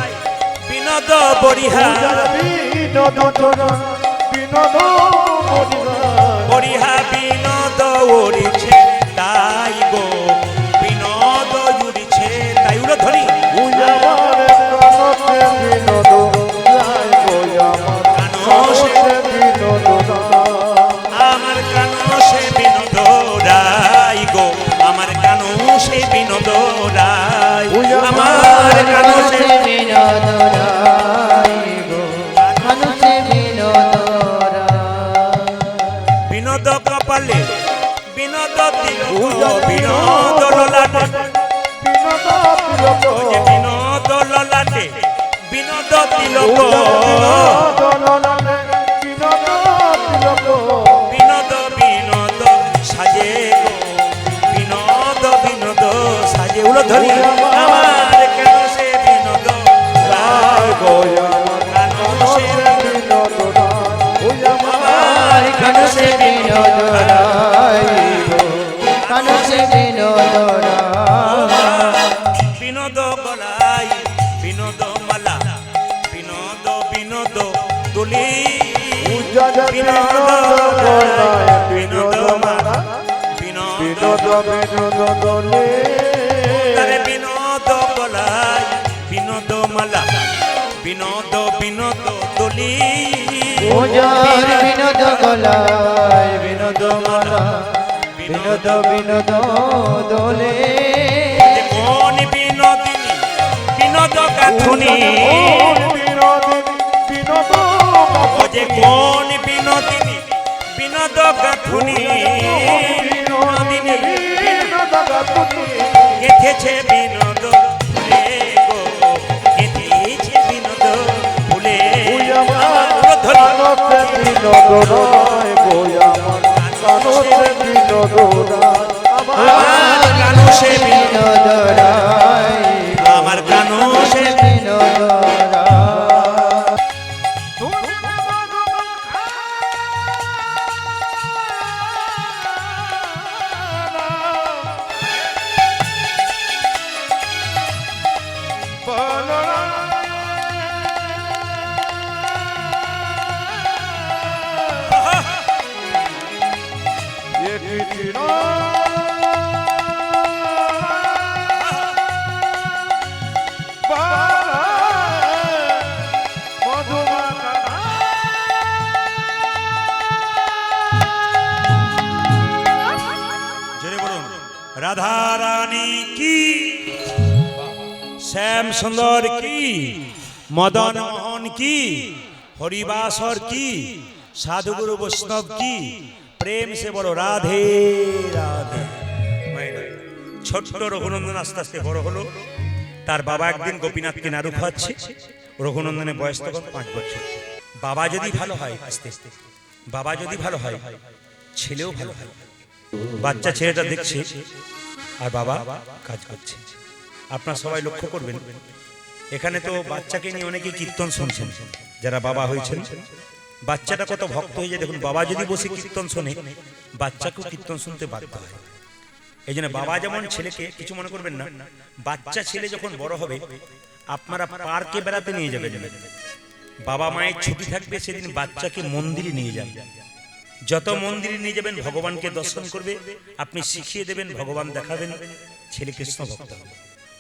বিনোদ বরিহা, বিনোদ চোরা বিনোদ মরিহা। বরিহা বিনোদ উড়িছে তাই গো, বিনোদ উড়িছে তাই। উড়ো ধরি, আমার কানতে বিনোদ রায় গো, আমার কানতে বিনোদ রায়। আমার কানু সে বিনোদ রায় গো, আমার কানু সে বিনোদ রায়, আমার কানু কানু সে সে বিনোদ রায় গো, কানু সে বিনোদ রায়, বিনোদ কপালে, বিনোদ তিলক, বিনোদ ললাটে, বিনোদ তিলক, ওই যে বিনোদ ললাটে, বিনোদ তিলক, বিনোদ ললাটে, বিনোদ তিলক। বিনোদ বিনোদ সাজে গো, বিনোদ বিনোদ সাজে। উলো ধরি, আমার কেন সে বিনোদ রায় গো, কানু সে বিনোদ রায়, আমার কানু সে বিনোদ রায় গো, কানু সে বিনোদ রায়, বিনোদ গলাই, বিনোদ মালা, বিনোদ বিনোদ তুলি, বিনোদ গলায় বিনোদ মালা, বিনোদ বিনোদ বিনোদ দোলে। তারে বিনোদ গলাই, বিনোদ মালা, বিনোদ বিনোদ তুলি, পূজার বিনোদ গলায় বিনোদ মালা, বিনোদ বিনোদ দোলে, কোন বিনোদিনী, বিনোদ গাথুনি, বিনোদিনী বিনোদ ও যে কোন বিনোদিনী, বিনোদ গাথুনি, বিনোদিনী বিনোদ গাথুনি। গেথেছে বিনোদ ফুলে গো, গেথেছে বিনোদ ফুলে, আমার কানতে বিনোদ রায় গো, আমার কানতে বিনোদ রায়। আমার কানু সে বিনোদ রায়, আমার কানু সে বিনোদ রায়, ये कृष्ण রাধারানী কি, শ্যাম সুন্দর কি, মদন মোহন কি, হরিবাসর কি, সাধুগুরু বৈষ্ণব কি, প্রেম সে বড় রাধে রাধে। ছোট্ট রঘুনন্দন আস্তে আস্তে বড় হলো। তার বাবা একদিন গোপীনাথকে নাড়ু খাওয়াচ্ছে। রঘুনন্দনের বয়স তখন 5 বছর। বাবা যদি ভালো হয়, আস্তে আস্তে বাবা যদি ভালো হয়, ছেলেও ভালো হয়। বাচ্চা ছেলেটা দেখছে আর বাবা কাজ করছে। আপনারা সবাই লক্ষ্য করবেন, এখানে তো বাচ্চাকে নিয়ে অনেকে কীর্তন শুনছেন, যারা বাবা হয়েছেন। বাচ্চাটা কত ভক্ত হয়ে যায় দেখুন। বাবা যদি বসে কীর্তন শোনে, বাচ্চাকেও কীর্তন শুনতে বাধ্য হয়। এই জন্য বাবা যেমন ছেলেকে, কিছু মনে করবেন না, বাচ্চা ছেলে যখন বড় হবে আপনারা পার্কে বেড়াতে নিয়ে যাবেন। বাবা মায়ের ছুটি থাকবে সেদিন বাচ্চাকে মন্দিরে নিয়ে যান। যত মন্দিরে নিয়ে যাবেন ভগবানকে দর্শন করবে, আপনি শিখিয়ে দেবেন, ভগবান দেখাবেন, ছেলে কৃষ্ণ ভক্ত হবে।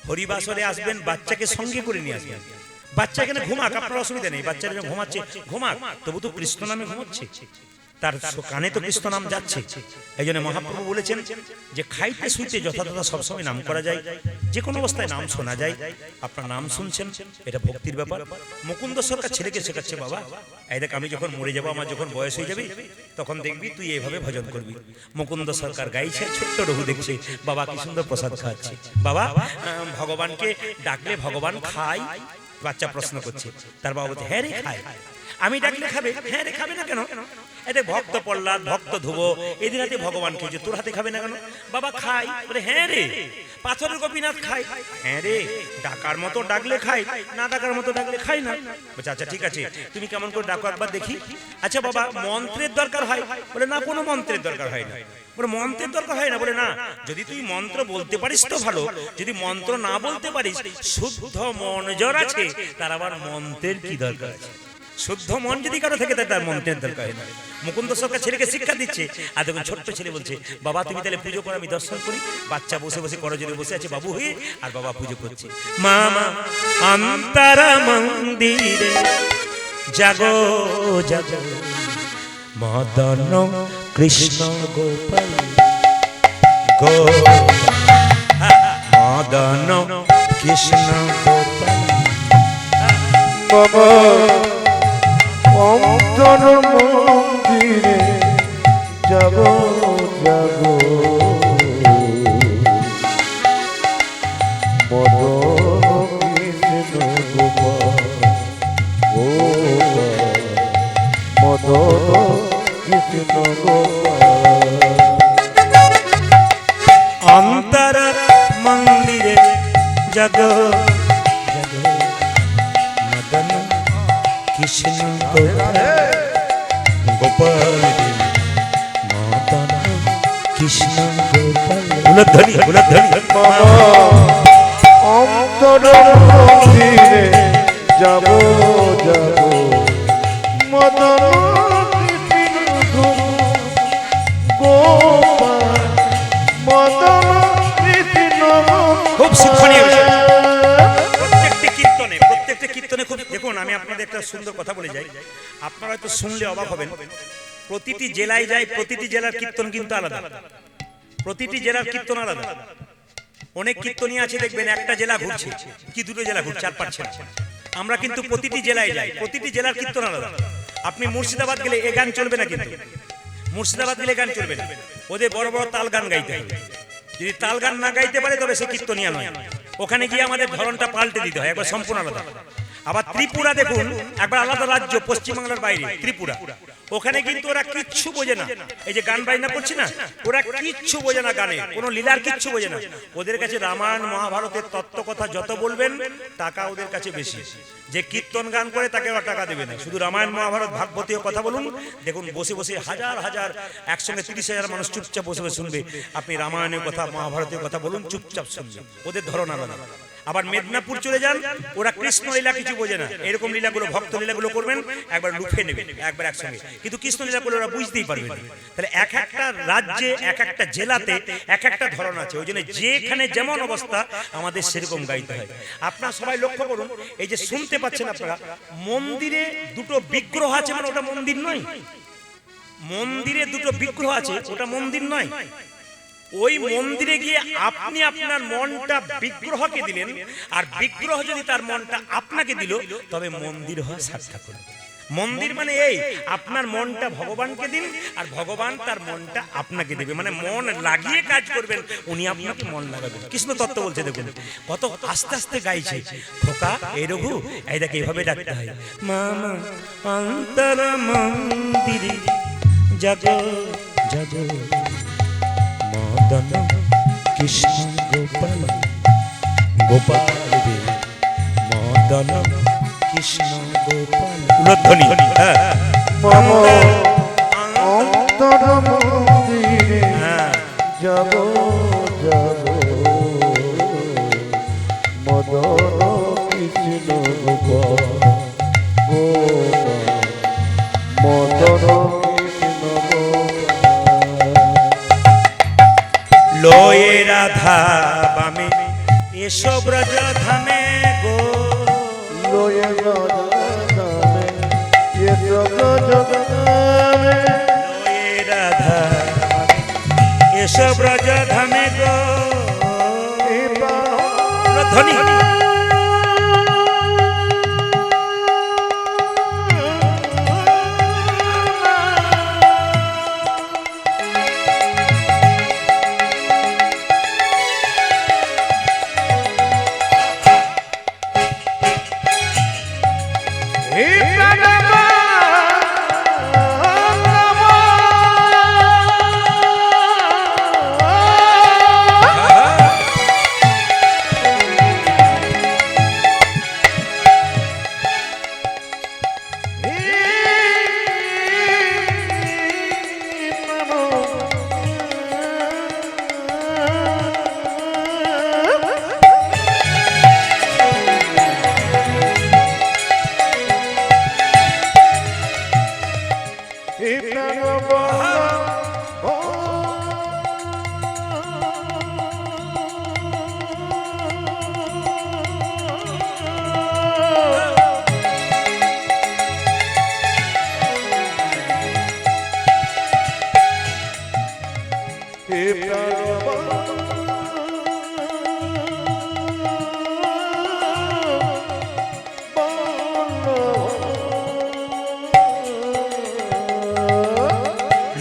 হরিবাসরে আসবেন, বাচ্চাকে সঙ্গে করে নিয়ে আসবেন। বাচ্চা এখানে ঘুমাক, আপনার অসুবিধা নেই। বাচ্চারা যখন ঘুমাচ্ছে ঘুমাক, তবু তো কৃষ্ণ নামে ঘুমাচ্ছে, তার কানে তো কৃষ্ণ নাম যাচ্ছে। এই জন্য মহাপ্রভু বলেছেন যে খাইতে শুইতে যথাযথ সবসময় নাম করা যায়, যে কোনো অবস্থায় নাম শোনা যায়। আপনার নাম শুনছেন, এটা ভক্তির ব্যাপার। মুকুন্দ সরকার ছেলেকে শেখাচ্ছে, বাবা এই দেখ, আমি যখন মরে যাবো, আমার যখন বয়স হয়ে যাবে, তখন দেখবি তুই এইভাবে ভজন করবি। মুকুন্দ সরকার গাইছে, ছোট্ট রঘু দেখছে, বাবা কি সুন্দর প্রসাদ খাচ্ছে। বাবা ভগবানকে ডাকলে ভগবান খায়? বাচ্চা প্রশ্ন করছে। তার বাবা বলছে, হ্যাঁ রে খায়। আমি ডাকলে খাবে? হ্যাঁ রে, খাবে না কেন? এটা ভক্ত প্রহ্লাদ, ভক্ত ধ্রুব, এদের হাতে ভগবান খেয়েছে, তোর হাতে খাবে না কেন? বাবা খাই। বলে হ্যাঁ রে। পাথরের গোপীনাথ খায়? হ্যাঁ রে। ডাকার মতো ডাকলে খাই, না ডাকার মতো ডাকলে খাই না। বলছে আচ্ছা ঠিক আছে, তুমি কেমন করে ডাকো একবার দেখি। আচ্ছা বাবা মন্ত্রের দরকার হয়? বলে না, কোনো মন্ত্রের দরকার হয় না। বলে মন্ত্রের দরকার হয় না? বলে না, যদি তুই মন্ত্র বলতে পারিস তো ভালো, যদি মন্ত্র না বলতে পারিস, শুদ্ধ মন যার আছে তার আবার মন্ত্রের কি দরকার আছে? শুদ্ধ মন যদি কারো থাকে তার মন্ত্রের দরকার হয় না। মুকুন্দ সরকার ছেলেকে শিক্ষা দিচ্ছে। আর দেখুন ছোট্ট ছেলে বলছে, বাবা তুমি তাহলে পুজো করো, আমি দর্শন করি। বাচ্চা বসে বসে করজোরে বসে আছে বাবু হয়ে, আর বাবা পুজো করছে। মামা অন্তরা মন্দিরে জাগো জাগো, মদন কৃষ্ণ গোপাল গো, মদন কৃষ্ণ গোপাল বাবা অন্তর মন্দিরে যাব যাব, মদন কৃষ্ণ গোপাল ও, মদন কৃষ্ণ গোপাল। অন্তর মন্দিরে জাগো জাগো, মদন কৃষ্ণ গোপাল গোপাল, মদন কৃষ্ণ গোপাল। উলধ্বনি উলধ্বনি। অন্তর মন্দিরে যাব যাব, মদন কৃষ্ণ গোপাল, মদন কৃষ্ণ। খুব শিক্ষণীয় বিষয়। প্রত্যেকটা কীর্তনে খুব, দেখুন আমি আপনাদের একটা সুন্দর কথা বলে যাই, আপনারা হয়তো শুনলে অবাক হবেন। প্রতিটি জেলায় যায়, প্রতিটি জেলার কীর্তন কিন্তু আলাদা, প্রতিটি জেলার কীর্তন আলাদা। অনেক কীর্তনী আছে দেখবেন একটা জেলা ঘুরছে কি দুটো জেলা ঘুরছে আর পারছে না। আমরা কিন্তু প্রতিটি জেলায় যাই, প্রতিটি জেলার কীর্তন আলাদা। আপনি মুর্শিদাবাদ গেলে এ গান চলবে না, কিন্তু মুর্শিদাবাদ গেলে গান চলবে না, ওদের বড় বড় তাল গান গাইতে হয়। যদি তাল গান না গাইতে পারে তবে সে কীর্তনিয়া নয়। ওখানে গিয়ে আমাদের ধরনটা পাল্টে দিতে হয়, একবার সম্পূর্ণ আলাদা। আবার ত্রিপুরা দেখুন, একবার আলাদা রাজ্য, পশ্চিমবাংলার বাইরে ত্রিপুরা, ওখানে কিন্তু ওরা কিচ্ছু বোঝে না। এই যে গান বাইনা করছে না, ওরা কিচ্ছু বোঝে না, গানে কোনো লীলার কিচ্ছু বোঝে না। ওদের কাছে রামায়ণ মহাভারতের তত্ত্ব কথা যত বলবেন টাকা ওদের কাছে বেশি। যে কীর্তন গান করে তাকে ওরা টাকা দেবে না, শুধু রামায়ণ মহাভারত ভাগবতীয় কথা বলুন, দেখুন বসে বসে হাজার হাজার, একসঙ্গে 30,000 মানুষ চুপচাপ বসে বসে শুনবে। আপনি রামায়ণের কথা মহাভারতের কথা বলুন, চুপচাপ শুনবেন, ওদের ধরন আলাদা। আবার মেদিনীপুর চলে যান, ওরা কৃষ্ণ লীলা কিছু বোঝে না, এরকম লীলাগুলো ভক্ত লীলাগুলো করবেন, একবার লুফে নেবেন একবার একসঙ্গে, কিন্তু কৃষ্ণ লীলা করলে ওরা বুঝতেই পারবে না। তাহলে এক একটা রাজ্যে এক একটা জেলাতে এক একটা ধরন আছে, ওই জন্য যেখানে যেমন অবস্থা আমাদের সেরকম গাইতে হয়। আপনারা সবাই লক্ষ্য করুন, এই যে শুনতে পাচ্ছেন আপনারা, মন্দিরে দুটো বিগ্রহ আছে, মানে ওটা মন্দির নয়। মন্দিরে দুটো বিগ্রহ আছে, ওটা মন্দির নয়। ওই মন্দিরে গিয়ে আপনি আপনার মনটা বিগ্রহকে দিলেন, আর বিগ্রহ যদি তার মনটা আপনাকে দিল, তবে মন্দির হয় সার্থক হলো। মন্দির মানে এই, আপনার মনটা ভগবানকে দিন আর ভগবান তার মনটা আপনাকে দেবে, মানে মন লাগিয়ে কাজ করবেন, উনি আপনাকে মন লাগাবেন। কৃষ্ণ তত্ত্ব বলছে, দেখুন কত আস্তে আস্তে গাইছে। খোকা এই রঘু, এই দেখে এইভাবে ডাকতে হয়, মামা অন্তর মন্দিরে জাগো জাগো মদন কৃষ্ণ গোপাল গোপাল রে মদন কৃষ্ণ গোপাল। উলধ্বনি মম অন্তর মন্দিরে যাব যাব মদন কৃষ্ণ গোপাল গোপাল মদন কৃষ্ণ গোপাল। লয়ে রাধা বামে এসো ব্রজ ধামে গো, লয়ে রাধামে এসো ব্রজ ধামে, লয়ে রাধা এসো ব্রজ ধামে গো। ধ্বনি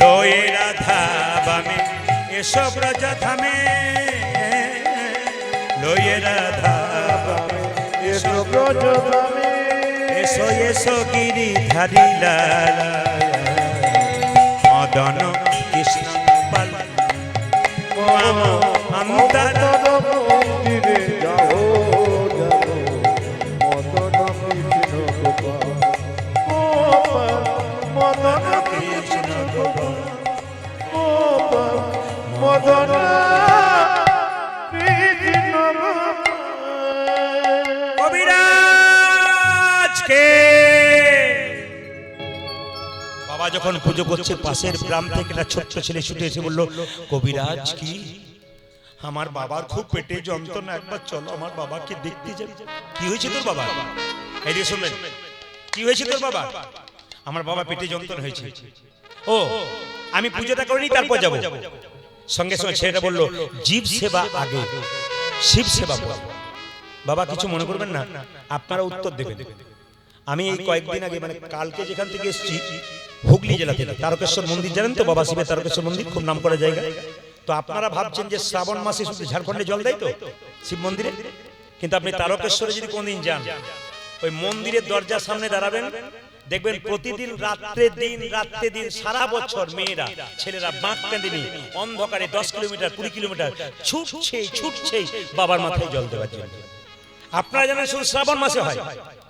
লয়ে রাধা বামে এসো ব্রজ ধামে, লয়ে রাধা বামে এসো ব্রজ ধামে, এসো এসো গিরিধারী লালা মদন কৃষ্ণ গোপাল অন্তর মন্দিরে যাও যাব মদন কৃষ্ণ গোপাল গোপাল মদন কৃষ্ণ গোপাল গোপাল মদন কৃষ্ণ গোপাল। কবিরাজকে বাবা যখন পুজো করছে, পাশের গ্রাম থেকে একটা ছোট্ট ছেলে ছুটে এসে বলল, কবিরাজ কি আমার বাবার খুব পেটে যন্ত্রণা, একবার চলো আমার বাবাকে দেখতে যাই। কি হয়েছে তোর বাবা? এই দিয়ে শুনবেন, কি হয়েছে তোর বাবা? আমার বাবা পেটে যন্ত্রণা হয়েছে। ও আমি পুজোটা করিনি, তারপর যাবো। সঙ্গে সঙ্গে ছেলেটা বললো, জীব সেবা আগে, শিব সেবা পরে। বাবা কিছু মনে করবেন না, আপনারা উত্তর দেবেন। আমি এই কয়েকদিন আগে, মানে কালকে যেখান থেকে এসেছি, হুগলি জেলা থেকে, তারকেশ্বর মন্দির জানেন তো, বাবা শিবের তারকেশ্বর মন্দির খুব নাম করা জায়গা। তো আপনারা ভাবছেন যে শ্রাবণ মাসে শুধু ঝাড়খণ্ডে জল দেয় তো শিব মন্দিরে, কিন্তু আপনি তারকেশ্বরে যদি কোনদিন যান, ওই মন্দিরের দরজার সামনে দাঁড়াবেন, দেখবেন প্রতিদিন রাত্রে দিন সারা বছর মেয়েরা ছেলেরা বাঁক কাঁদিনি অন্ধকারে 10 কিলোমিটার 20 কিলোমিটার ছুটছে বাবার মাথায় জল দেওয়ার জন্য। আপনারা জানেন শুধু শ্রাবণ মাসে হয়,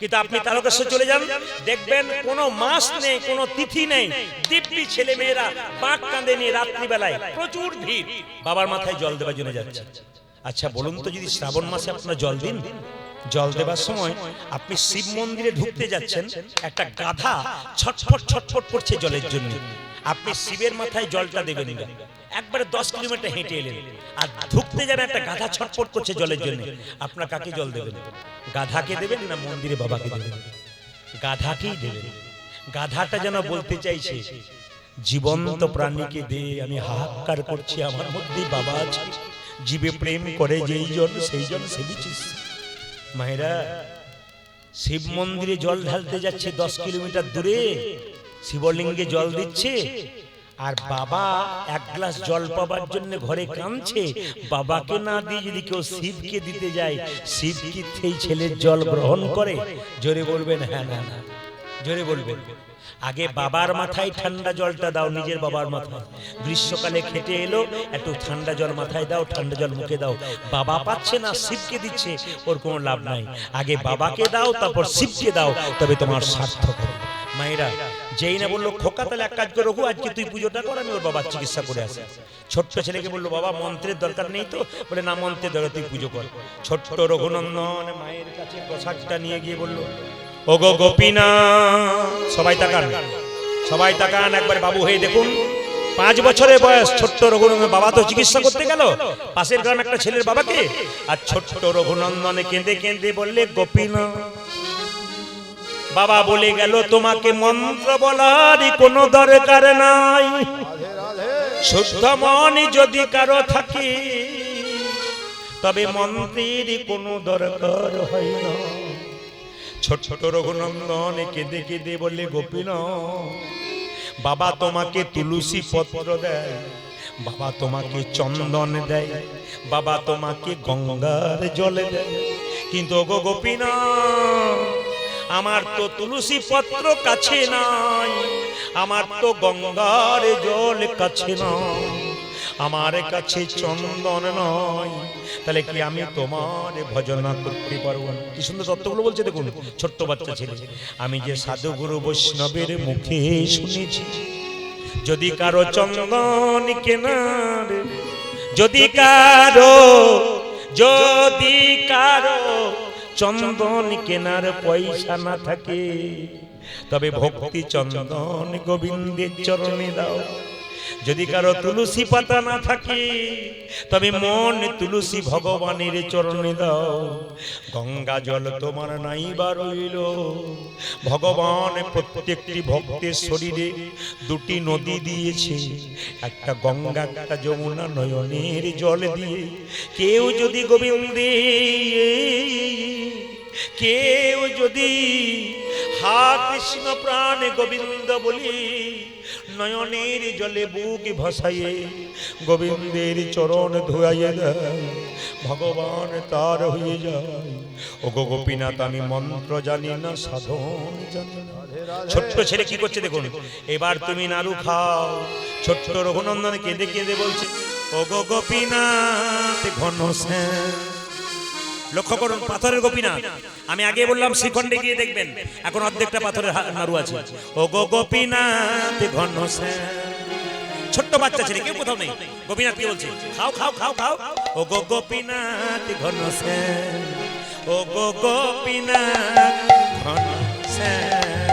কিন্তু আপনি তারকেশ্বর চলে যান, দেখবেন কোনো মাস নেই, কোনো তিথি নেই, দিব্যি ছেলে মেয়েরা বাঁক কাঁদে নিয়ে রাত্রিবেলায় প্রচুর ভিড় বাবার মাথায় জল দেওয়ার জন্য যাচ্ছে। আচ্ছা বলুন তো, যদি শ্রাবণ মাসে আপনারা জল দিন, জল দেবার সময় আপনি শিব মন্দিরে ঢুকতে যাচ্ছেন, একটা গাধা ছটফট করছে জলের জন্য, আপনি শিবের মাথায় জলটা দেবেন না, একবারে 10 কিলোমিটার হেঁটে এলেন, আর ঢুকতে যান একটা গাধা ছটফট করছে জলের জন্য, আপনার কাকে জল দেবেন? গাধাকে দেবেন না মন্দিরে বাবাকে দেবেন? গাধাকেই দেবেন। গাধাটা যেন বলতে চাইছে জীবন্ত প্রাণীকে দে। আমি হাহাকার করছি, আমার মধ্যে বাবা আছে। জীবে প্রেম করে যেই জন সেই জন সেবিছিস। মায়েরা, শিব মন্দিরে জল ঢালতে যাচ্ছে 10 কিলোমিটার দূরে, শিবলিঙ্গে জল দিচ্ছে, আর বাবা এক গ্লাস জল পাবার জন্য ঘরে কাঁদছে। বাবাকে না দিয়ে যদি কেউ শিবকে দিতে যায়, শিব কি সেই ছেলের জল গ্রহণ করে? জোরে বলবেন হ্যাঁ না না, জোরে বলবেন। আগে বাবার মাথায় ঠান্ডা জলটা দাও, নিজের বাবার মাথায়। গ্রীষ্মকালে খেটে এলো, একটু ঠান্ডা জল মাথায় দাও, ঠান্ডা জল মুখে দাও। বাবা পাচ্ছে না, শিবকে দিচ্ছে, ওর কোনো লাভ নাই। আগে বাবাকে দাও, তারপর শিবকে দাও, তবে তোমার সার্থক হবে। মায়েরা, যেই না বললো খোকা তাহলে এক কাজ করে রঘু, আজকে তুই পুজোটা কর, আমি ওর বাবার চিকিৎসা করে আসি। ছোট্ট ছেলেকে বললো বাবা মন্ত্রের দরকার নেই তো? বলে না, মন্ত্রের দরকার, তুই পুজো কর। ছোট্ট রঘুনন্দন মায়ের কাছে প্রসাদটা নিয়ে গিয়ে বললো, ওগো গোপীনাথ, সবাই তাকান, সবাই তাকান, একবার বাবু হয়ে দেখুন। 5 বছরের বয়স ছোট্ট রঘুনন্দন, বাবা তো চিকিৎসা করতে গেল পাশের গ্রাম একটা ছেলের বাবাকে, আর ছোট্ট রঘুনন্দনে কেঁদে কেঁদে বললে গোপীনাথ, বাবা বলে গেল তোমাকে মন্ত্র বলার কোনো দরকার নাই। শুদ্ধ মন যদি কারো থাকে, তবে মন্ত্রের কোনো দরকার হয় না। ছোট রঘুনন্দন কেঁদে কেঁদে বলে গোপীনাথ, বাবা তোমাকে তুলসী পত্র দেয়, বাবা তোমাকে চন্দন দেয়, বাবা তোমাকে গঙ্গার জলে দেয়, কিন্তু গো গোপীনাথ, আমার তো তুলসী পত্র কাছে নাই, আমার তো গঙ্গার জল কাছে নাই, আমার কাছে চন্দন নয়, তাহলে কি আমি তোমার ভজনা করতে পারবো না? কি সুন্দর তত্ত্বগুলো বলছে দেখুন, ছোট্ট বাচ্চা ছেলে। আমি যে সাধু গুরু বৈষ্ণবের মুখে শুনেছি, যদি কারো চন্দন কেনার, যদি কারো চন্দন কেনার পয়সা না থাকে, তবে ভক্তি চন্দন গোবিন্দের চরণে দাও। যদি কারো তুলসী পাতা না থাকে, তবে মন তুলসী ভগবানের চরণে দাও। গঙ্গা জল তোমার নাই বা রইল, ভগবান প্রত্যেকটি ভক্তের শরীরে 2টি নদী দিয়েছে, একটা গঙ্গা একটা যমুনা, নয়নের জল দিয়ে কেউ যদি গোবিন্দে, কেউ যদি হা কৃষ্ণ প্রাণ গোবিন্দ বলি, নয়নের জলে বুক ভাসাইয়ে গোবিন্দের চরণ ধুয়াইয়ে দেয়, ভগবান তার হয়ে যায়। ও গো গোপীনাথ, আমি মন্ত্র জানি না, সাধন জানি না। ছোট্ট ছেলে কি করছে দেখুন, এবার তুমি নাড়ু খাও। ছোট্ট রঘুনন্দন কেঁদে কেঁদে বলছে, ও গো গোপীনাথ ঘনশ্যাম। লক্ষ্য করুন, পাথরের গোপীনাথ। আমি আগে বললাম শ্রীখণ্ডে গিয়ে দেখবেন, এখন অর্ধেকটা পাথরের নাড়ু আছে। ও গো গোপীনাথ ঘনশ্যাম। ছোট্ট বাচ্চা ছেলে, কেউ কোথাও নেই। গোপীনাথ কি বলছে? খাও খাও খাও খাও। ও গো গোপীনাথ ঘনশ্যাম, ও গো গোপীনাথ ঘনশ্যাম।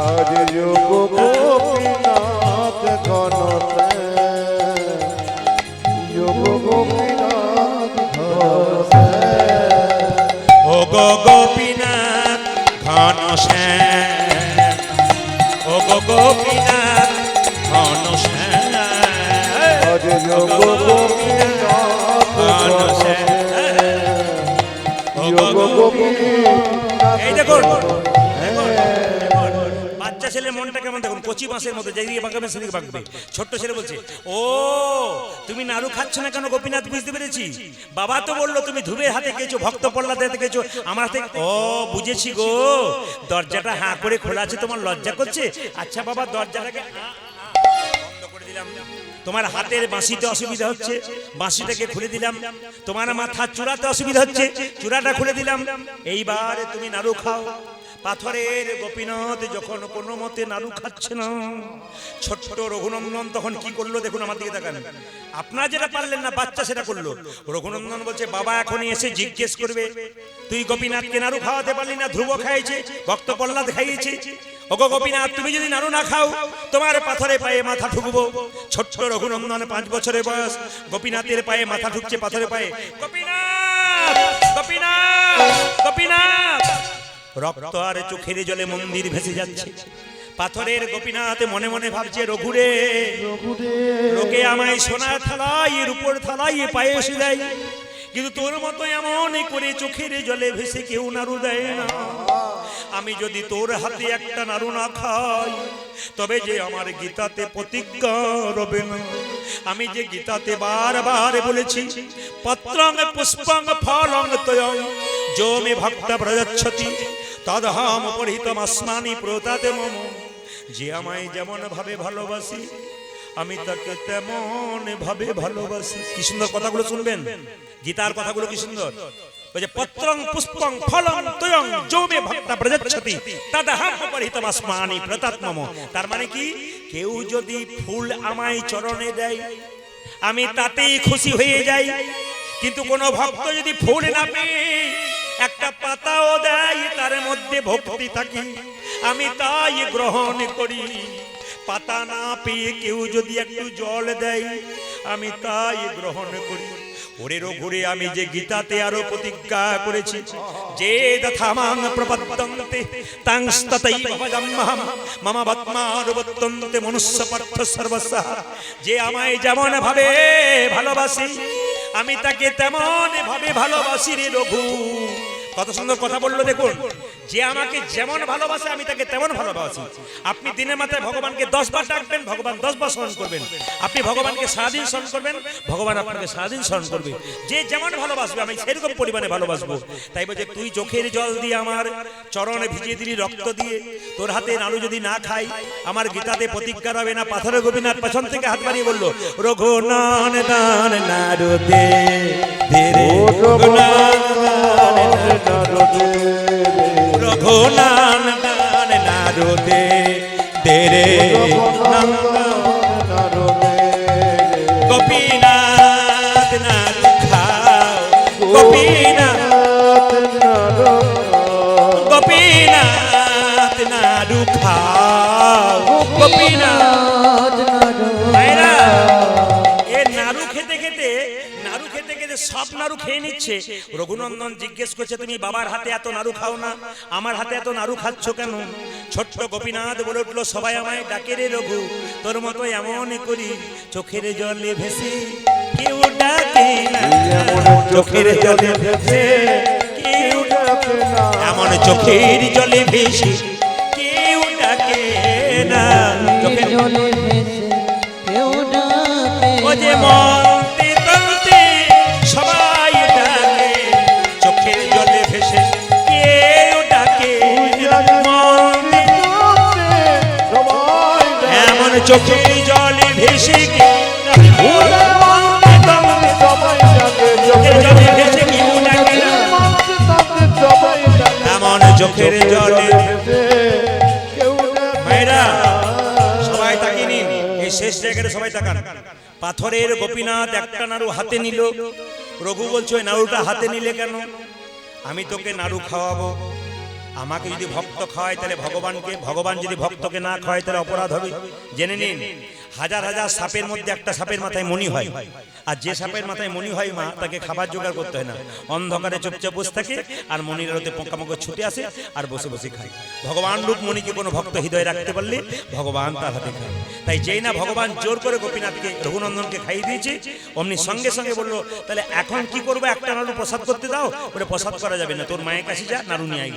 আজ যোগ গোপীনাথ ঘনশ্যাম, যোগ গোপীনাথ ঘনশ্যাম, ও গো গোপীনাথ ঘনশ্যাম, ও গো গোপীনাথ ঘনশ্যাম, আজ যোগ গোপীনাথ ঘনশ্যাম, যোগ গোপীনাথ। এই দেখুন, বাচ্চা ছেলের মনটা কেমন দেখুন, কচি বাঁশের মতো, যেদিকে বাঁকাবে সেদিকে বাঁকবে। ছোট্ট ছেলে বলছে, ও তুমি নাড়ু খাচ্ছ না কেন গোপীনাথ? বুঝতে পেরেছি, বাবা তো বললো তুমি ধুবের হাতে খেয়েছো, ভক্ত প্রহ্লাদ হাতে খেয়েছো, আমার হাতে। ও বুঝেছি গো, দরজাটা হাঁ করে খোলা আছে, তোমার লজ্জা করছে। আচ্ছা বাবা, দরজাটাকে বন্ধ করে দিলাম। তোমার হাতের বাঁশিতে অসুবিধা হচ্ছে, বাঁশিটাকে খুলে দিলাম। তোমার মাথার চূড়াতে অসুবিধা হচ্ছে, চূড়াটা খুলে দিলাম। এইবার তুমি নাড়ু খাও। পাথরের গোপীনাথ যখন কোনো মতে নাড়ু খাচ্ছে না, ছোট্ট রঘুনন্দন তখন কি করলো দেখুন, আমার দিকে তাকান। আপনারা যেটা পারলেন না, বাচ্চা সেটা করলো। রঘুনন্দন বলছে, বাবা এখনই এসে জিজ্ঞেস করবে, তুই গোপীনাথকে নাড়ু খাওয়াতে পারলি না? ধ্রুব খাইয়েছে, ভক্ত প্রহ্লাদ খাইয়েছে। ওগো গোপীনাথ, তুমি যদি নাড়ু না খাও, তোমার পাথরে পায়ে মাথা ঠুকবো। ছোট্ট রঘুনন্দন 5 বছরের বয়স, গোপীনাথের পায়ে মাথা ঠুকছে, পাথরে পায়ে। গোপীনাথ, গোপীনাথ, গোপীনাথ। রক্ত আর চোখের জলে মন্দির ভেসে যাচ্ছে। পাথরের গোপীনাথ মনে মনে ভাবছে রঘুরে, রঘুদেব লোকে আমায় সোনার থালায় রূপোর থালায় পায়ে এসে দেয়, কিন্তু তোর মতো এমন করে চোখের জলে ভেসে কেউ নাড়ু দেয় না। আমি যদি তোর হাতে একটা নাড়ু না খাই তবে যে আমার গীতাতে প্রতিজ্ঞা রবে না। আমি যে গীতাতে বারবার বলেছি পত্রং পুষ্পং ফলং তয়ং যো মে ভক্তা প্রযচ্ছতি তদহম পরিহিতমস্মামি প্রতাতে মম। যে আমায় যেমন ভাবে ভালোবাসি আমি তাকে তেমন ভাবে ভালোবাসি। কি সুন্দর কথাগুলো শুনবেন, গীতার কথাগুলো কি সুন্দর। ওই যে পত্রং পুষ্পং ফলং তয়ং যো মে ভক্তা প্রযচ্ছতি তদহম পরিহিতমস্মামি প্রতাতে মম। তার মানে কি, কেউ যদি ফুল আমায় চরণে দেয় আমি তাতেই খুশি হয়ে যাই, কিন্তু কোন ভক্ত যদি ফুল না পেয়ে একটা পাতাও দেয় তার মধ্যে ভক্তি থাকে, আমি তাই গ্রহণ করি। পাতা না পেয়ে কেউ যদি একটু জল দেয় আমি তাই গ্রহণ করি। ওরে রঘুরে, আমি যে গীতাতে আরো প্রতিজ্ঞা করেছি যে দথামাং প্রপদ্যন্তে তাংস্ততৈব ভজাম্যহম মম বত্মানুবর্তন্তে মনুষ্য পার্থ সর্বস্যা। যে আমায় যেমন ভাবে ভালোবাসি আমি তাকে তেমন ভাবে ভালোবাসি রে রঘু। কত সুন্দর কথা বললো দেখুন, যে আমাকে যেমন ভালোবাসে আমি তাকে তেমন ভালোবাসি। আপনি দিনের মাথায় ভগবানকে 10 বার ডাকবেন, ভগবান 10 বার স্মরণ করবেন। আপনি ভগবানকে সারাদিন স্মরণ করবেন, ভগবান আপনাকে সারাদিন স্মরণ করবে। যে যেমন ভালোবাসবে আমি সেরকম পরিমাণে ভালোবাসবো। তাই বলছে তুই চোখের জল দিয়ে আমার চরণে ভিজিয়ে দিলি রক্ত দিয়ে, তোর হাতে নাড়ু যদি না খাই আমার গীতাতে প্রতিজ্ঞা হবে না। পাথরের গোপীনাথ পেছন থেকে হাত বাড়িয়ে বললো রঘুনান দান নাড়ু দে দে রে রঘুনান রঘুনান দান নাড়ু দে দে রে গোপীনাথ নাড়ু খাও গোপীনাথ গোপীনাথ নাড়ু খাও গোপীনাথ। ভাইরা, এ নাড়ু খেতে খেতে সব নাড়ু খেয়ে নিচ্ছে। রঘুনন্দন জিজ্ঞেস করছে তুমি বাবার হাতে এত নাড়ু খাও না, আমার হাতে এত নাড়ু খাচ্ছ কেন? ছোট্ট গোপীনাথ বলে উঠলো সবাই আমায় ডাকে রে রঘু, তোর মতো এমন করি চোখের জলে ভেসে কেউ ডাকে না, চোখের জলে ভেসে কেউ ডাকে না, এমন চোখের জলে ভেসে কেউ ডাকে না, চোখের জলে ভেসে কেউ ডাকে। ও যে মন্তে তন্তে সবাই ডাকে, চোখের জলে ভেসে কেউ ডাকে, মন্তে তন্তে এমন চোখের জলে ভেসে কেউ এমন চোখের জলে। ভাইরা সবাই তাকিয়ে নিন, এই শেষ জায়গাটা সবাই তাকান। পাথরের গোপীনাথ একটা নাড়ু হাতে নিল। রঘু বলছে ওই নাড়ুটা হাতে নিলে কেন? আমি তোকে নাড়ু খাওয়াবো, আমাকে যদি ভক্ত খাওয়ায় তাহলে ভগবানকে, ভগবান যদি ভক্তকে না খাওয়ায় তাহলে অপরাধ হবে। জেনে নিন, হাজার হাজার সাপের মধ্যে একটা সাপের মাথায় মণি হয়, আর যে সাপের মাথায় মণি হয় মা তাকে খাবার জোগাড় করতে হয় না, অন্ধকারে চুপচাপ বসে থাকে আর মণির আলোতে পোকামাকড় ছুটে আসে আর বসে বসে খায়। ভগবান রূপ মণিকে কোনো ভক্ত হৃদয়ে রাখতে পারলে ভগবান তার হাতে খায়। তাই যেই না ভগবান জোর করে গোপীনাথকে রঘুনন্দনকে খাইয়ে দিয়েছে, অমনি সঙ্গে সঙ্গে বললো তাহলে এখন কি করবো, একটা নাড়ু প্রসাদ করতে দাও। ওটা প্রসাদ করা যাবে না, তোর মায়ের কাছে যা নাড়ু নিয়ে আয়।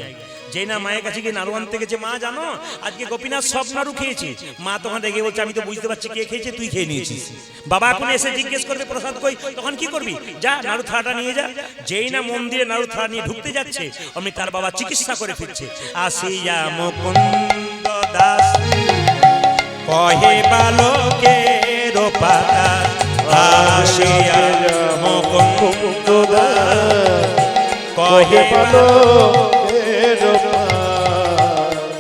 যেই না মায়ের কাছে গিয়ে নাড়ু আনতে গেছে, মা জানো আজকে গোপীনাথ সব নাড়ু খেয়েছে। মা তখন রেগে বলছে আমি তো বুঝতে পারছি কে খেয়েছে, তুই খেয়ে নিয়েছিস। বাবা এখন এসে জিজ্ঞেস করবে প্রসাদ কই, তখন কি করবি, যা নাড়ু থালাটা নিয়ে যা। যেই না মন্দিরে নাড়ু থালা নিয়ে ঢুকতে যাচ্ছে অমনি তার বাবা চিকিৎসা করে ফিরছে। আসিয়া মুকুন্দ দাস কহে বালকের পাতা, আসিয়া মুকুন্দ দাস কহে বালকের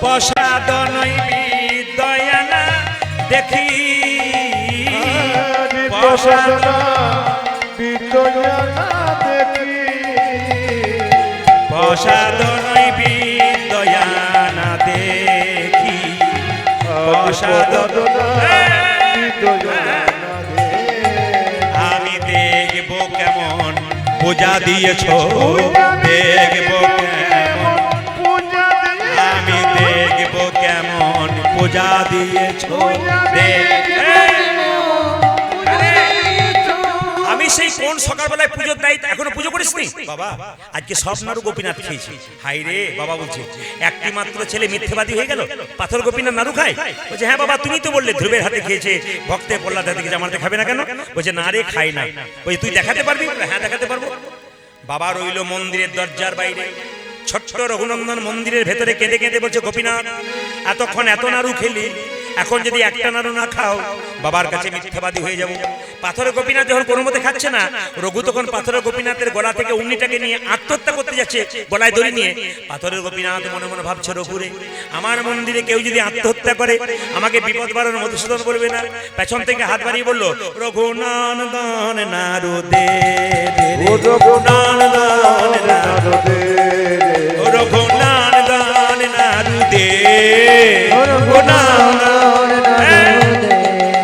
প্রসাদ নৈবেদয়ানা দেখি, প্রসাদ প্রসাদ নৈবেদয়ানা দেখি, প্রসাদ আমি দেখবো কেমন পূজা দিয়েছ, দেখবো কেমন আমি দেখবো কেমন পূজা দিয়েছো দেখ। আমি সেই কোন সকালবেলায় পুজোর দায়িত্ব এখনো পুজো করিসনি বাবা? আজকে সব নাড়ু গোপীনাথ খেয়েছি। হাই রে বাবা বলছে একটি মাত্র ছেলে মিথ্যেবাদী হয়ে গেল, পাথর গোপীনাথ নাড়ু খায়? বলছে হ্যাঁ বাবা তুমি তো বললে ধ্রুবের হাতে খেয়েছে, ভক্তের প্রহ্লাদ হাতে খেয়েছে, আমার হাতে খাবে না কেন? বলছে না রে খাই না। বলছে তুই দেখাতে পারবি? হ্যাঁ দেখাতে পারবো। বাবা রইল মন্দিরের দরজার বাইরে, ছোট্ট রঘুনন্দন মন্দিরের ভেতরে কেঁদে কেঁদে বলছে গোপীনাথ এতক্ষণ এত নাড়ু খেলি, এখন যদি একটা নাড়ু না খাও বাবার কাছে মিথ্যাবাদী হয়ে যাব। পাথরের গোপীনাথ যখন কোনো মতে খাচ্ছে না, রঘু তখন পাথরের গোপীনাথের গলা থেকে উন্নিটাকে নিয়ে আত্মহত্যা করতে যাচ্ছে গলায় দড়ি নিয়ে। পাথরের গোপীনাথ মনে মনে ভাবছে রঘুরে আমার মন্দিরে কেউ যদি আত্মহত্যা করে আমাকে বিপদ বাড়ানো মধুসূদন বলবে না? পেছন থেকে হাত বাড়িয়ে বলল রঘুনন্দন নাড়ু দে রঘুনন্দন নাড়ু দে রঘুনন্দন নাড়ু দে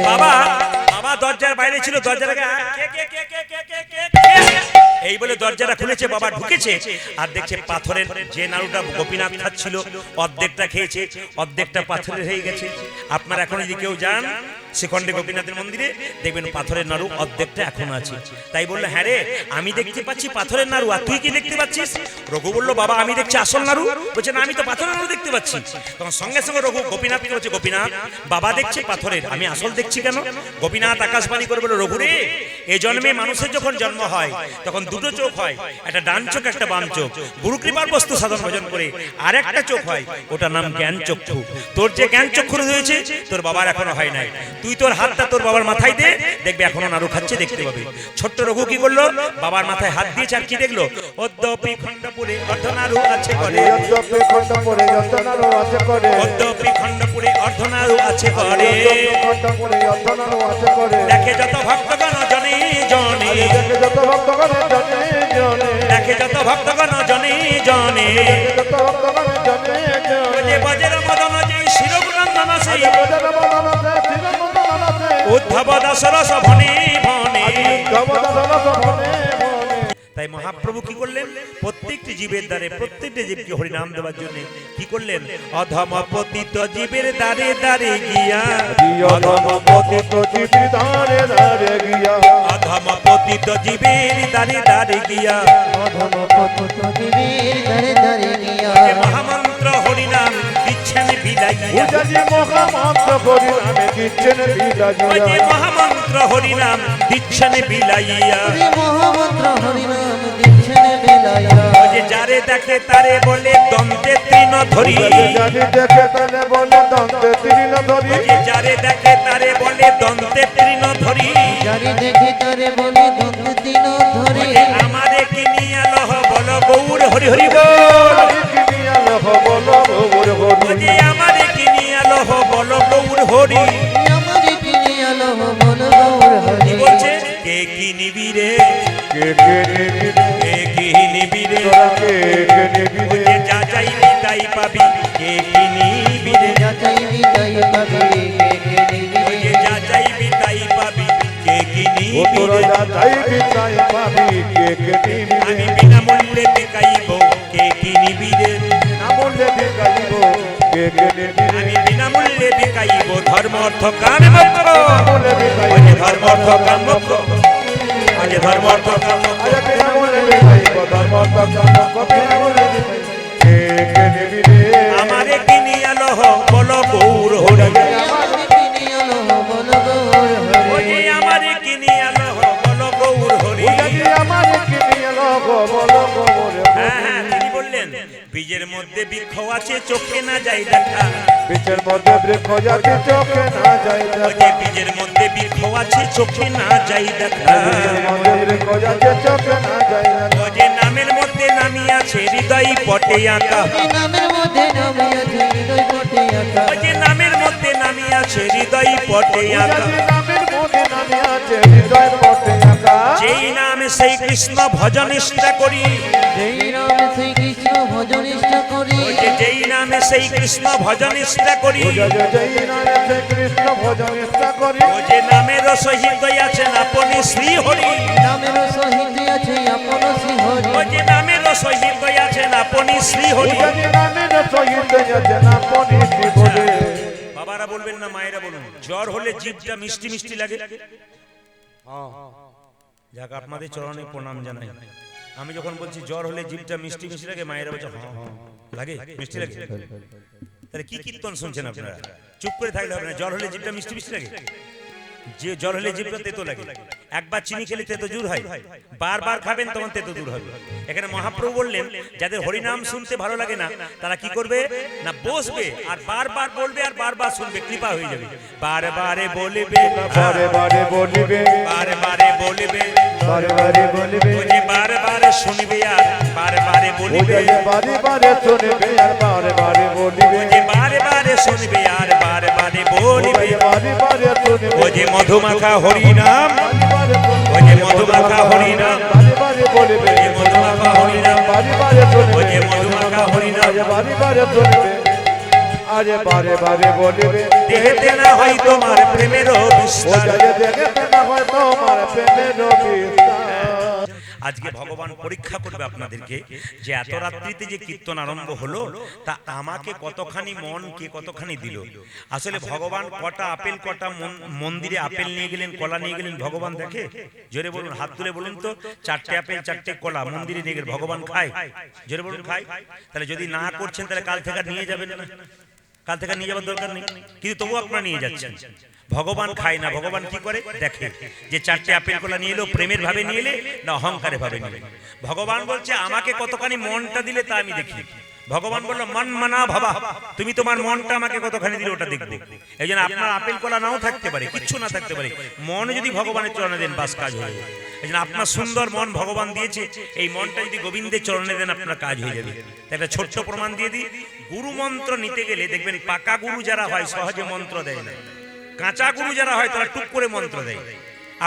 বাবা। বাবা দরজার বাইরে ছিল, দরজার এই বলে দরজাটা খুলেছে, বাবা ঢুকেছে আর দেখছে পাথরের যে নাড়ুটা গোপীনাথ খাচ্ছিল অর্ধেকটা খেয়েছে, অর্ধেকটা পাথরের হয়ে গেছে। আপনারা এখন যদি কেউ যান শ্রীখণ্ডে গোপীনাথের মন্দিরে দেখবেন পাথরের নাড়ু অর্ধেকটা এখন আছে। তাই বললো হ্যাঁ রে আমি দেখতে পাচ্ছি পাথরের নাড়ু, আর তুই কি দেখতে পাচ্ছিস? রঘু বললো বাবা আমি দেখছি আসল নাড়ু। বলছে না আমি তো পাথরের নাড়ু দেখতে পাচ্ছি। তখন সঙ্গে সঙ্গে রঘু গোপীনাথকে বলছে গোপীনাথ বাবা দেখছে পাথরের, আমি আসল দেখছি কেন? গোপীনাথ আকাশবাণী করে বলল রঘু রে এই জন্মে মানুষের যখন জন্ম হয় তখন দুটো চোখ হয়, একটা ডান চোখ একটা বাম চোখ। গুরু কৃপার বস্তু সাধন ভজন করে আর একটা চোখ হয়, ওটার নাম জ্ঞান চক্ষু। তোর যে জ্ঞান চক্ষু হয়েছে তোর বাবার এখনো হয় নাই। তুই তোর হাতটা তোর বাবার মাথায় দে, দেখবে এখনো নাড়ু খাচ্ছে দেখতে পাবে। ছোট্ট রঘু কি করলো বাবার মাথায় হাত দিয়েছে আর কি দেখলো অদ্যপি খণ্ডপুরে অর্ধনাড়ু আছে করে, অদ্যপি খণ্ডপুরে অর্ধনাড়ু আছে করে, অদ্যপি খণ্ডপুরে অর্ধনাড়ু আছে করে, খণ্ডপুরে অর্ধনাড়ু আছে করে। দেখে যত ভক্তগণ জনে জনে, দেখে যত ভক্তগণ জনে জনে, দেখে যত ভক্তগণ জনে জনে, যত ভক্তগণ জনে জনে। বজের মদন যে শিরগুনন্দন সেই বজের মদন সে শিরগুনন্দন সে, উদ্ধব দাসরস ভনে ভনে। উদ্ধব দাসরস ভনে ভনে। তাই মহাপ্রভু কি করলেন প্রত্যেকটি জীবের দ্বারে প্রত্যেকটি জীবকে হরিনাম দেওয়ার জন্য কি করলেন অধম পতিত জীবের দ্বারে দ্বারে গিয়া, অধম পতিত জীবের দ্বারে দ্বারে গিয়া, অধম পতিত জীবের দ্বারে দ্বারে গিয়া, অধম পতিত জীবের দ্বারে দ্বারে গিয়া, মহামন্ত্র হরিনাম দিচ্ছেন বিলাইয়া, পূজাজি মহামন্ত্র হরিনামে দিচ্ছেন বিলাইয়া, মহামন্ত্র হরিনাম দিচ্ছেন বিলাইয়া, মহামন্ত্র হরিনাম দিচ্ছেন বিলাইয়া। যারে দেখে তারে বলে দন্তে তৃণ ধরি, যারে দেখে তারে বলে দন্তে তৃণ ধরি, যারে দেখে তারে বলে দন্তে তৃণ ধরি, যারে দেখে তারে বলে দন্তে তৃণ ধরি। আমারে কিনিয়া লহ বল গৌর হরি হরি বল, কিনিয়া লহ বল গৌর হরি, আমারে কিনিয়া লহ বল গৌর হরি। আমারে কিনিয়া লহ বল গৌর হরি। বলছে কে কি নিবি রে, কে কে নিবি রে, কে কি নিবি রে, তোরা কে কে নিবি রে, যা চাইবি তাই পাবি, কে কি নিবি রে, যা চাইবি তাই পাবি, কে কে নিবি রে। যা চাইবি তাই পাবি, কে কি ও নিবি তোরা রে। যা চাইবি তাই পাবি, কে কে নিবি রে, আমি বিনামূল্যে বিকাইব, কে কি নিবি রে, না বললে বিকাইব, কে কে নিবি রে, আমি বিনামূল্যে বিকাইব ধর্ম অর্থ কাম মোক্ষ, বলে বিকাইব, ধর্ম অর্থ কাম মোক্ষ, ধর্ম অর্থ কাম মোক্ষ। আরে বিনা বলে বিকাইব, ধর্ম তর্ক কবি না বলে বিকাইব, কে কে নিবি রে, আমারে কিনিয়া লহ বল গৌর হরি, আমারে কিনিয়া লহ বল গৌর হরি। আমারে কিনিয়া লহ বল গৌর হরি। পূজাজি আমার কিনিয়া লহ বল গৌর হ্যাঁ হরি, হ্যাঁ তিনি বললেন বীজের মধ্যে বৃক্ষ আছে চোখে না যাই দেখা, বিচের মধ্যে বৃক্ষ জাতি চোখে না যায় দেখা, বীজের মধ্যে বৃক্ষ আছে চোখে না যাই দেখা, বিচের মধ্যে বৃক্ষ জাতি চোখে না যায় দেখা, যে নামের মধ্যে নামি আছে হৃদয় পটে আঁকা, নামের মধ্যে নামিয়াছে হৃদয় পটে আঁকা। যে নামের মধ্যে নামি আছে হৃদয় পটে আঁকা, পূজাজি নামের মধ্যে নামে আছে হৃদয় পটে আঁকা, যেই নামে সেই কৃষ্ণ ভজন নিষ্ঠা করি, যেই নামে সেই কৃষ্ণ ভজন নিষ্ঠা করি, যেই নামে সেই কৃষ্ণ ভজন নিষ্ঠা করি, পূজাজি যেই নামে সেই কৃষ্ণ ভজন নিষ্ঠা করি, যে নামের সহিত আছেন আপনি শ্রী হরি, নামের সহিত আছে আপন শ্রী হরি। যে নামের সহিত আছেন আপনি শ্রী হরি। পূজাজি নামের সহিত আছে না পনি বলে, বাবারা বলবেন না মায়েরা বলুন, জ্বর হলে জিভটা মিষ্টি মিষ্টি লাগে? যাক, আপনাদের চরণে প্রণাম জানাই। আমি যখন বলছি জ্বর হলে জিভটা মিষ্টি মিষ্টি লাগে, মায়েরা বলছে হ্যাঁ লাগে, মিষ্টি লাগে। তাহলে কি কীর্তন শুনছেন আপনারা? চুপ করে থাকলে হবে না। জ্বর হলে জিভটা মিষ্টি মিষ্টি লাগে, যে জ্বর হলে জিভটা তেতো লাগে। একবার চিনি খেলে তেতো দূর হয়, বারবার খাবেন তখন তেতো দূর হবে। এখানে মহাপ্রভু বললেন যাদের হরিনাম শুনতে ভালো লাগে না তারা কি করবে না, বসবে আর বারবার বলবে আর বারবার শুনবে, কৃপা হয়ে যাবে। বারে বারে বলবে, বারে বারে বলিবে, বারে বারে বলবে, বারে বারে বলিবে, ওই যে বারে বারে শুনবে আর বারে বারে ও বলবে, যে বারে বারে শুনবে আর বারে বারে বলিবে, ওই যে বারে বারে শুনবে আর বারে বারে বলবে, বারে বারে শুনবে, ও যে মধুমাখা হরিনাম, বারে বারে ও যে মধুমাখা হরিনাম, বারে বারে বলিবে, ওই যে মধুমাখা হরিনাম, বারে বারে শুনবে, ওই যে মধুমাখা হরিনাম, বারে বারে শুনবে, আরে বারে বারে বলিবে, দেখতে না হয় তোমার প্রেমের ও বিস্তার। যে দেখতে না হয় তোমার প্রেমের বিস্তার। আজকে ভগবান পরীক্ষা করবে আপনাদেরকে যে এত রাত্রিতে যে কীর্তন আরম্ভ হলো তা আমাকে কতখানি মন কে কতখানি দিল। আসলে ভগবান কটা আপেল কটা মন্দিরে আপেল নিয়ে গেলেন, কলা নিয়ে গেলেন, ভগবান দেখে? জোরে বলুন, হাত তুলে বলুন তো, 4টে আপেল 4টে কলা মন্দিরে নিয়ে গেলেন, ভগবান খায়? জোরে বলুন খায়? তাহলে যদি না করছেন তাহলে কাল থেকে নিয়ে যাবেন না, কাল থেকে নিয়ে যাওয়ার দরকার নেই, কিন্তু তবু আপনারা নিয়ে যাচ্ছেন। ভগবান খায় না, ভগবান কি করে দেখে যে 4টে আপেল কলা নিয়ে এলো, প্রেমের ভাবে নিয়ে এলে না অহংকারে ভাবে নিয়ে এলে। ভগবান বলছে আমাকে কতখানি মনটা দিলে তা আমি দেখি। ভগবান বলল মন মানা ভাবা, তুমি তোমার মনটা আমাকে কতখানি দিলে ওটা দেখবো। এই জন্য আপনার আপেল কলা নাও থাকতে পারে, কিচ্ছু না থাকতে পারে, মন যদি ভগবানের চরণে দেন বাস কাজ হয়ে যাবে। এই জন্য আপনার সুন্দর মন ভগবান দিয়েছে, এই মনটা যদি গোবিন্দের চরণে দেন আপনার কাজ হয়ে যাবে। একটা ছোট্ট প্রমাণ দিয়ে দিই, গুরু মন্ত্র নিতে গেলে দেখবেন পাকা গুরু যারা হয় সহজে মন্ত্র দেয় না, কাঁচা গুরু যারা হয় তারা টুক করে মন্ত্র দেয়।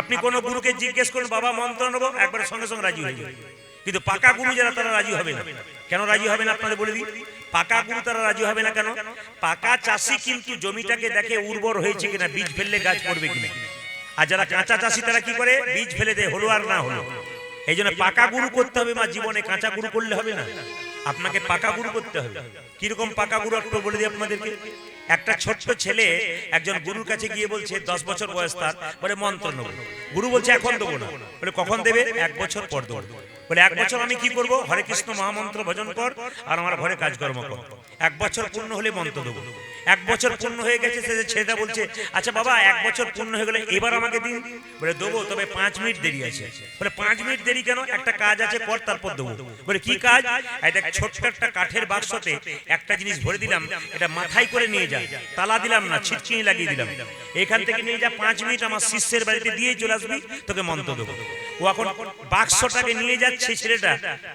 আপনি কোন গুরুকে জিজ্ঞেস করুন বাবা মন্ত্র নেবো, একবার সঙ্গে সঙ্গে রাজি হয়ে যাবে। কিন্তু পাকা গুরু যারা তারা রাজি হবে না। কেন রাজি হবে না আপনাদের বলে দিই। পাকা গুরু তারা রাজি হবে না কেন? পাকা চাষি কিন্তু জমিটাকে দেখে উর্বর হয়েছে কিনা, বীজ ফেললে গাছ পড়বে কিনা। আর যারা কাঁচা চাষি তারা কি করে, বীজ ফেলে দেয়, হলো আর না হলো। এই জন্য পাকা গুরু করতে হবে মা, জীবনে কাঁচা গুরু করলে হবে না, আপনাকে পাকা গুরু করতে হবে। কিরকম পাকা গুরু একটু বলে দিই আপনাদেরকে। একটা ছোট্ট ছেলে একজন গুরুর কাছে গিয়ে বলছে, 10 বছর বয়স তার, বলে মন্ত্র নেবো। গুরু বলছে এখন দেবো না। বলে কখন দেবে? 1 বছর পর দেবো। বলে 1 বছর আমি কি করবো? হরে কৃষ্ণ মহামন্ত্র ভজন কর আর আমার ঘরে কাজকর্ম কর। 1 বছর পূর্ণ হলে মন্ত্র দেবো। 1 বছর পূর্ণ হয়ে গেছে, ছেলেটা বলছে আচ্ছা বাবা 1 বছর পূর্ণ হয়ে গেলে এবার আমাকে দিন। বলে দেবো, তবে 5 মিনিট দেরি আছে। বলে 5 মিনিট দেরি কেন? একটা কাজ আছে কর, তারপর দেবো। বলে কি কাজ? এটা ছোট্ট একটা কাঠের বাক্সতে একটা জিনিস ভরে দিলাম, এটা মাথায় করে নিয়ে যা, তালা দিলাম না, ছিটকিনি লাগিয়ে দিলাম, এখান থেকে নিয়ে যা, 5 মিনিট আমার শিষ্যের বাড়িতে দিয়ে চলে আসবি, তোকে মন্ত্র দেবো। ও এখন বাক্সটাকে নিয়ে যাচ্ছে ছেলেটা,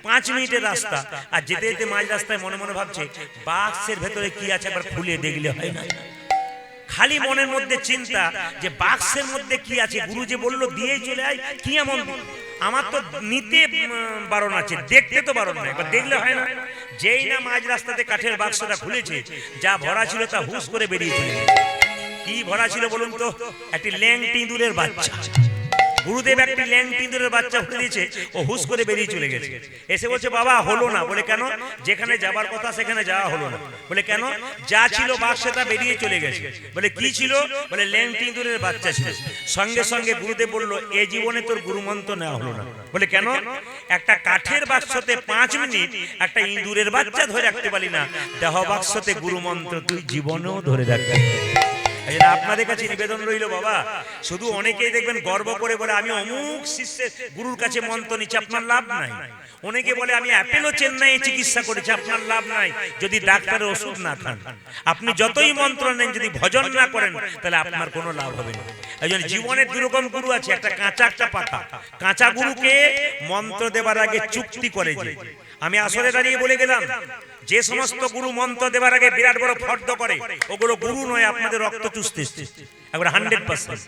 5 মিনিটের রাস্তা, আর যেতে যেতে মাঝ রাস্তায় মনে মনে ভাবছে বাক্সের ভেতরে কি আছে একবার খুলে দেখলে হয় না। খালি মনের মধ্যে চিন্তা যে বাক্সের মধ্যে কি আছে। গুরু যে বললো দিয়ে চলে আয়, কি এমন আমার তো নিতে বারণ আছে, দেখতে তো বারণ নাই, একবার দেখলে হয় না। যেই না মাঝ রাস্তাতে কাঠের বাক্সটা খুলেছে, যা ভরা ছিল তা হুস করে বেরিয়ে চলে গেছে। কি ভরা ছিল বলুন তো? একটি ল্যাংটি ইঁদুরের বাচ্চা। গুরুদেব একটি ল্যাংটি ইঁদুরের বাচ্চা খুলে দিয়েছে, ও হুস করে বেরিয়ে চলে গেছে। এসে বলছে বাবা হলো না। বলে কেন? যেখানে যাবার কথা সেখানে যাওয়া হলো না। বলে কেন? যা ছিল বাক্সে তা বেরিয়ে চলে গেছে। বলে কি ছিল? বলে ল্যাংটি ইঁদুরের বাচ্চা ছিল। সঙ্গে সঙ্গে গুরুদেব বললো এ জীবনে তোর গুরুমন্ত্র নেওয়া হলো না। বলে কেন? একটা কাঠের বাক্সতে 5 মিনিট একটা ইঁদুরের বাচ্চা ধরে রাখতে পারি না, দেহ বাক্সতে গুরুমন্ত্র তুই জীবনেও ধরে রাখতে। আপনাদের কাছে নিবেদন রইল বাবা, শুধু অনেকেই দেখবেন গর্ব করে বলে আমি অমুক শিষ্যের গুরুর কাছে মন্ত্র নিচ্ছি, আপনার লাভ নাই। অনেকে বলে আমি অ্যাপেলো চেন্নাইয়ে চিকিৎসা করেছি, আপনার লাভ নাই যদি ডাক্তারের ওষুধ না খান। আপনি যতই মন্ত্র নেন যদি ভজন না করেন তাহলে আপনার কোনো লাভ হবে না। এই জন্য জীবনের 2 রকম গুরু আছে, একটা কাঁচা একটা পাকা। কাঁচা গুরুকে মন্ত্র দেবার আগে চুক্তি করে যে, আমি আসলে দাঁড়িয়ে বলে গেলাম যে সমস্ত গুরু মন্ত্র দেবার আগে বিরাট বড় ফর্দ করে, ওগুলো গুরু নয়, আপনাদের রক্ত চুষতে একবার 100%।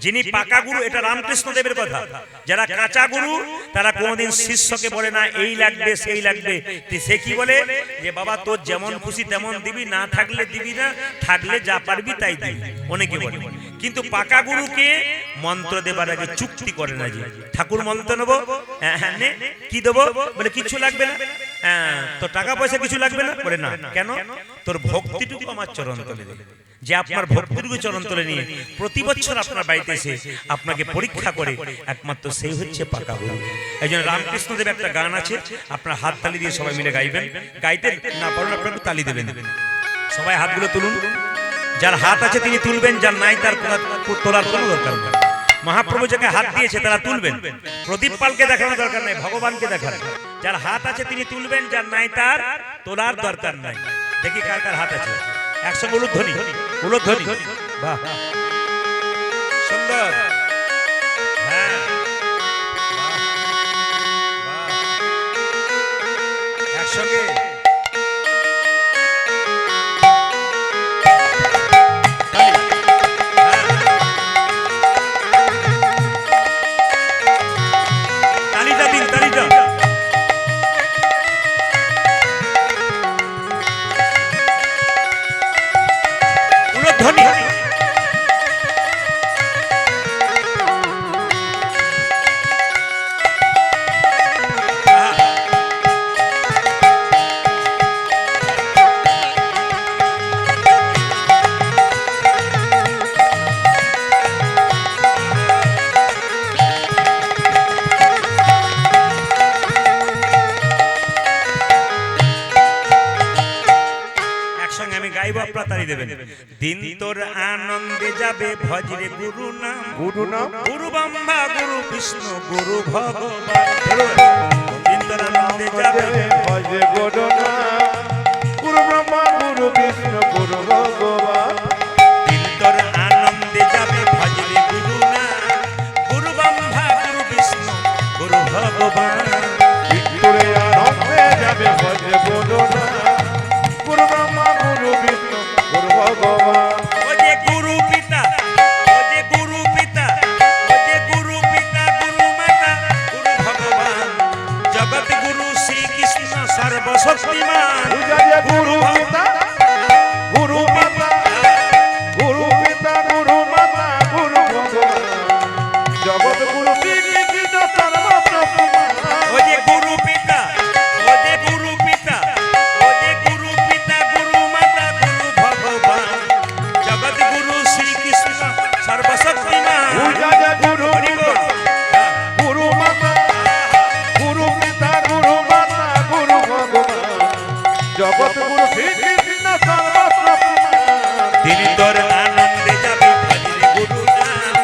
যিনি পাকা গুরু, এটা রামকৃষ্ণ দেবের কথা, যারা কাঁচা গুরু তারা কোনোদিন শিষ্যকে বলে না এই লাগবে সেই লাগবে। সে কি বলে যে বাবা তোর যেমন খুশি তেমন দিবি, না থাকলে দিবি না, থাকলে যা পারবি তাই দিবি, অনেকে বলে। কিন্তু পাকা গুরুকে মন্ত্র দেবার আগে চুক্তি করে না, যে ঠাকুর মন্ত্র নেবো, কি দেবো? বলে কিছু লাগবে না। তো টাকা পয়সা কিছু লাগবে না? বলে না। কেন? তোর ভক্তিটুকু আমার চরণ তলে দেবে। যে আপনার ভক্তিরূপে চরণ তলে নিয়ে প্রতি বছর আপনার বাড়িতে এসে আপনাকে পরীক্ষা করে, একমাত্র সেই হচ্ছে পাকা গুরু। এই জন্য রামকৃষ্ণদেব একটা গান আছে, আপনার হাত তালি দিয়ে সবাই মিলে গাইবেন। গাইতে না পারেন আপনাকে তালি দেবেন। সবাই হাতগুলো তুলুন, যার হাত আছে তিনি তুলবেন, যার নাই তার তোলার কোনো দরকার নেই। মহাপ্রভু যাকে হাত দিয়েছে তারা তুলবেন, প্রদীপ পালকে দেখানোর দরকার নেই, ভগবানকে দেখান। যার হাত আছে তিনি তুলবেন, যার নাই তার তোলার দরকার নাই। দেখি কার কার হাত আছে, একসঙ্গে উলুধ্বনি, উলুধ্বনি। বাহ, সুন্দর। হ্যাঁ, বাহ, বাহ। একসঙ্গে তালিটা দিন, তালিটা। উলুধ্বনি। একসঙ্গে আমি গাইব, আপনারা তালি দেবেন। দিন তোর আনন্দে যাবে ভজরে গুরু নাম, গুরু নাম গুরু ব্রহ্মা গুরু বিষ্ণু গুরু ভগবান। দিন তোর আনন্দে যাবে ভজে গুরু নাম, গুরু ব্রহ্মা গুরু বিষ্ণু গুরু ভগবান। দিন তোর আনন্দে যাবে ভজরে গুরু নাম, গুরু ব্রহ্মা গুরু বিষ্ণু গুরু ভগবান। ভিতরে আনন্দে যাবে ভজে গুরু নাম, গুরু ব্রহ্মা গুরু বিষ্ণু গুরু ভগবান। ও যে গুরু পিতা, ও যে গুরু পিতা, ও যে গুরু পিতা গুরু মাতা গুরু ভগবান, জগৎ গুরু শ্রীকৃষ্ণ সর্বশক্তিমান। পূজা যে গুরু পিতা, গুরু মাতা, গুরু পিতা গুরু মাতা গুরু ভগবান, জগৎ গুরু শ্রীকৃষ্ণ সর্বশক্তিমান। ও যে গুরু পিতা, ও যে গুরু পিতা, ও যে গুরু পিতা গুরু মাতা গুরু ভগবান, জগৎ গুরু শ্রীকৃষ্ণ সর্বশক্তিমান। পূজা যে গুরু পিতা, গুরু মাতা, গুরু পিতা গুরু মাতা গুরু ভগবান, জগৎ গুরু শ্রীকৃষ্ণ সর্বশক্তিমান। দিন তোর আনন্দে যাবে ভজরে গুরু নাম,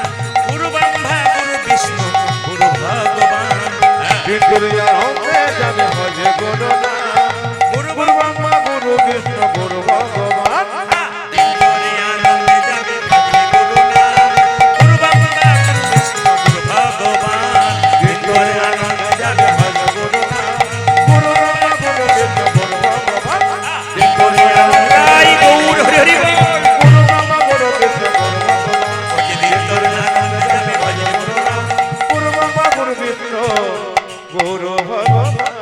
গুরু ব্রহ্মা গুরু বিষ্ণু গুরু ভগবান। ভিতরে আনন্দে যাবে ভজে গুরু নাম, গুরু গুরু ব্রহ্মা গুরু বিষ্ণু গুরু ভগবান। দিন তোর আনন্দে যাবে ভজরে গুরু নাম, গুরু ব্রহ্মা গুরু বিষ্ণু গুরু ভগবান। দিন তোর আনন্দে যাবে ভজরে গুরু নাম, গুরু ব্রহ্মা গুরু বিষ্ণু গুরু ভগবান। দিন তোর আনন্দে গাই গৌর হরি হরি বল। গুরু ব্রহ্মা গুরু বিষ্ণু গুরু ভগবান। ও যে দিন তোর আনন্দে যাবে ভজরে গুরু নাম, গুরু ব্রহ্মা গুরু বিষ্ণু গুরু ভগবান।